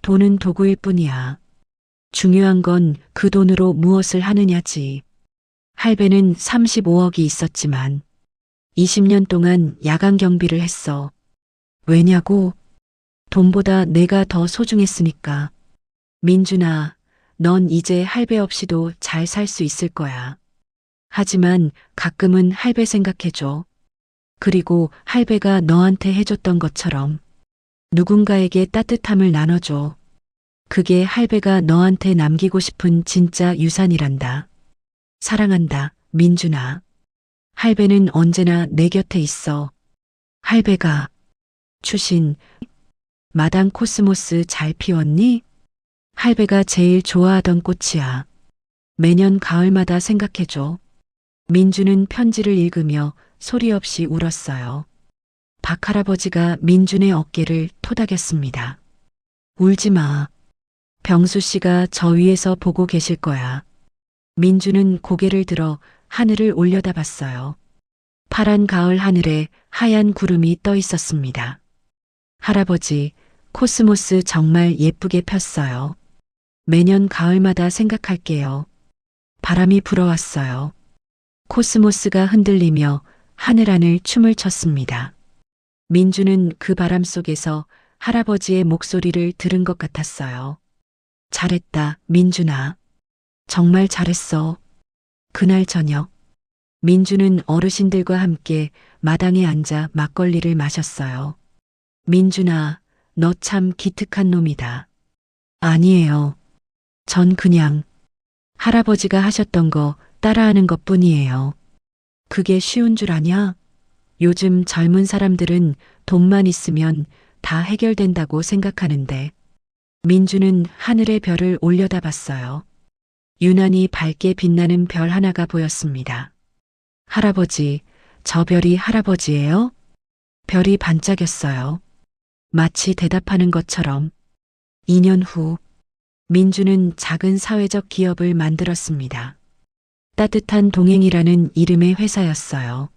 [SPEAKER 2] 돈은 도구일 뿐이야. 중요한 건 그 돈으로 무엇을 하느냐지. 할배는 35억이 있었지만 20년 동안 야간 경비를 했어. 왜냐고? 돈보다 내가 더 소중했으니까. 민준아, 넌 이제 할배 없이도 잘 살 수 있을 거야. 하지만 가끔은 할배 생각해줘. 그리고 할배가 너한테 해줬던 것처럼 누군가에게 따뜻함을 나눠줘. 그게 할배가 너한테 남기고 싶은 진짜 유산이란다. 사랑한다, 민준아. 할배는 언제나 내 곁에 있어. 할배가. 추신. 마당 코스모스 잘 피웠니? 할배가 제일 좋아하던 꽃이야. 매년 가을마다 생각해줘. 민준은 편지를 읽으며 소리 없이 울었어요. 박 할아버지가 민준의 어깨를 토닥였습니다. 울지 마. 병수 씨가 저 위에서 보고 계실 거야. 민준은 고개를 들어 하늘을 올려다봤어요. 파란 가을 하늘에 하얀 구름이 떠 있었습니다. 할아버지, 코스모스 정말 예쁘게 폈어요. 매년 가을마다 생각할게요. 바람이 불어왔어요. 코스모스가 흔들리며 하늘하늘 춤을 췄습니다. 민주는 그 바람 속에서 할아버지의 목소리를 들은 것 같았어요. 잘했다, 민준아. 정말 잘했어. 그날 저녁, 민주는 어르신들과 함께 마당에 앉아 막걸리를 마셨어요. 민준아, 너 참 기특한 놈이다. 아니에요. 전 그냥 할아버지가 하셨던 거 따라하는 것 뿐이에요. 그게 쉬운 줄 아냐? 요즘 젊은 사람들은 돈만 있으면 다 해결된다고 생각하는데. 민주는 하늘의 별을 올려다봤어요. 유난히 밝게 빛나는 별 하나가 보였습니다. 할아버지, 저 별이 할아버지예요? 별이 반짝였어요. 마치 대답하는 것처럼. 2년 후, 민주는 작은 사회적 기업을 만들었습니다. 따뜻한 동행이라는 이름의 회사였어요.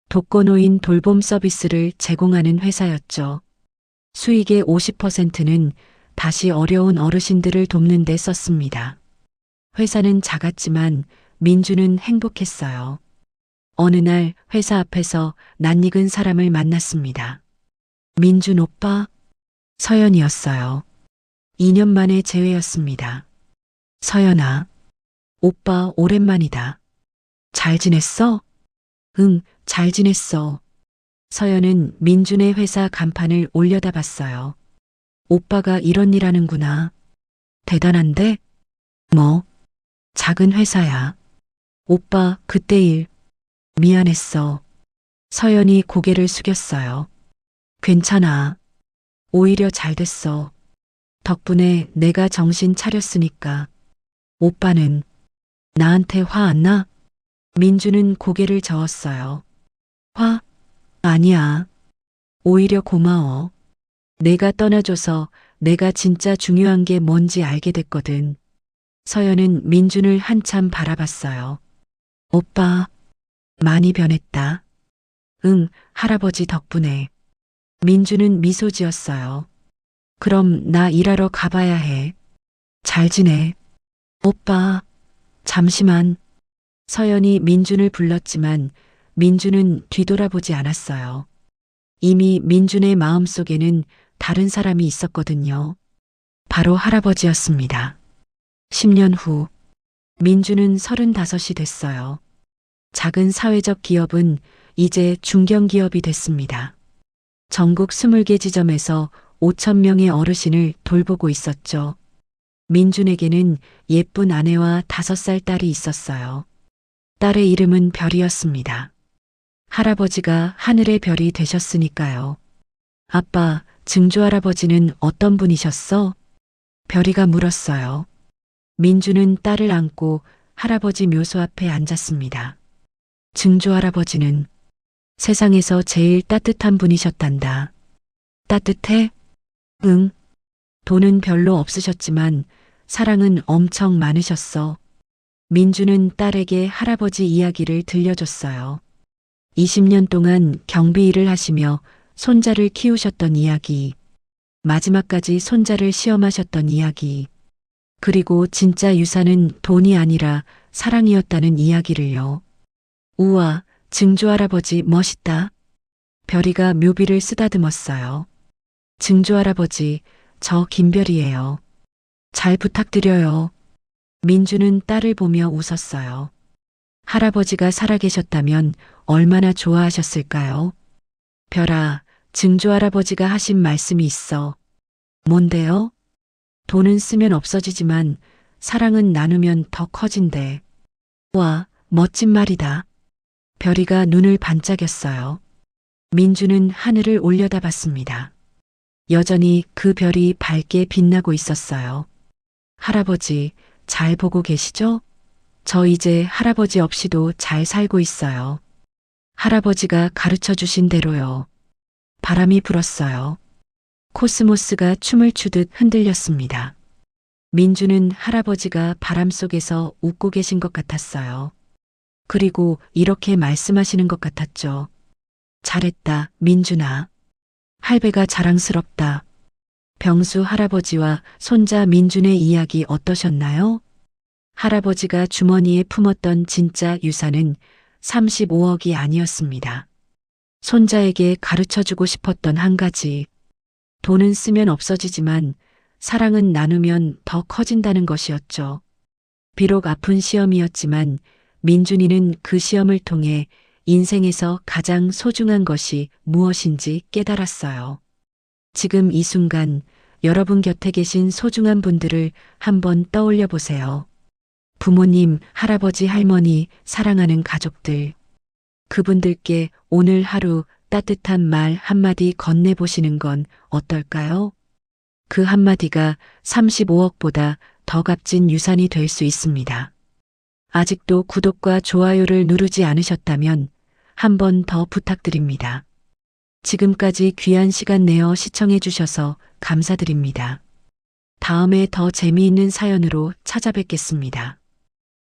[SPEAKER 2] 독거노인 돌봄 서비스를 제공하는 회사였죠. 수익의 50%는 다시 어려운 어르신들을 돕는 데 썼습니다. 회사는 작았지만 민주는 행복했어요. 어느 날 회사 앞에서 낯익은 사람을 만났습니다. 민준 오빠? 서연이었어요. 2년 만에 재회였습니다. 서연아, 오빠 오랜만이다. 잘 지냈어? 응, 잘 지냈어. 서연은 민준의 회사 간판을 올려다봤어요. 오빠가 이런 일 하는구나. 대단한데? 뭐? 작은 회사야. 오빠, 그때 일. 미안했어. 서연이 고개를 숙였어요. 괜찮아. 오히려 잘 됐어. 덕분에 내가 정신 차렸으니까. 오빠는 나한테 화 안 나? 민주는 고개를 저었어요. 화? 아니야. 오히려 고마워. 내가 떠나줘서 내가 진짜 중요한 게 뭔지 알게 됐거든. 서연은 민준을 한참 바라봤어요. 오빠, 많이 변했다. 응, 할아버지 덕분에. 민준은 미소 지었어요. 그럼 나 일하러 가봐야 해. 잘 지내. 오빠, 잠시만. 서연이 민준을 불렀지만 민준은 뒤돌아보지 않았어요. 이미 민준의 마음속에는 다른 사람이 있었거든요. 바로 할아버지였습니다. 10년 후, 민준은 35이 됐어요. 작은 사회적 기업은 이제 중견기업이 됐습니다. 전국 20개 지점에서 5천 명의 어르신을 돌보고 있었죠. 민준에게는 예쁜 아내와 5살 딸이 있었어요. 딸의 이름은 별이었습니다. 할아버지가 하늘의 별이 되셨으니까요. 아빠, 증조할아버지는 어떤 분이셨어? 별이가 물었어요. 민준은 딸을 안고 할아버지 묘소 앞에 앉았습니다. 증조할아버지는 세상에서 제일 따뜻한 분이셨단다. 따뜻해? 응. 돈은 별로 없으셨지만 사랑은 엄청 많으셨어. 민준은 딸에게 할아버지 이야기를 들려줬어요. 20년 동안 경비 일을 하시며 손자를 키우셨던 이야기, 마지막까지 손자를 시험하셨던 이야기, 그리고 진짜 유산은 돈이 아니라 사랑이었다는 이야기를요. 우와, 증조할아버지 멋있다. 별이가 묘비를 쓰다듬었어요. 증조할아버지, 저 김별이에요. 잘 부탁드려요. 민주는 딸을 보며 웃었어요. 할아버지가 살아계셨다면 얼마나 좋아하셨을까요? 별아, 증조할아버지가 하신 말씀이 있어. 뭔데요? 돈은 쓰면 없어지지만 사랑은 나누면 더 커진대. 와, 멋진 말이다. 별이가 눈을 반짝였어요. 민주는 하늘을 올려다봤습니다. 여전히 그 별이 밝게 빛나고 있었어요. 할아버지, 잘 보고 계시죠? 저 이제 할아버지 없이도 잘 살고 있어요. 할아버지가 가르쳐 주신 대로요. 바람이 불었어요. 코스모스가 춤을 추듯 흔들렸습니다. 민주는 할아버지가 바람 속에서 웃고 계신 것 같았어요. 그리고 이렇게 말씀하시는 것 같았죠. 잘했다, 민준아. 할배가 자랑스럽다. 병수 할아버지와 손자 민준의 이야기 어떠셨나요? 할아버지가 주머니에 품었던 진짜 유산은 35억이 아니었습니다. 손자에게 가르쳐주고 싶었던 한 가지. 돈은 쓰면 없어지지만 사랑은 나누면 더 커진다는 것이었죠. 비록 아픈 시험이었지만 민준이는 그 시험을 통해 인생에서 가장 소중한 것이 무엇인지 깨달았어요. 지금 이 순간 여러분 곁에 계신 소중한 분들을 한번 떠올려 보세요. 부모님, 할아버지, 할머니, 사랑하는 가족들. 그분들께 오늘 하루 따뜻한 말 한마디 건네보시는 건 어떨까요? 그 한마디가 35억보다 더 값진 유산이 될 수 있습니다. 아직도 구독과 좋아요를 누르지 않으셨다면 한 번 더 부탁드립니다. 지금까지 귀한 시간 내어 시청해 주셔서 감사드립니다. 다음에 더 재미있는 사연으로 찾아뵙겠습니다.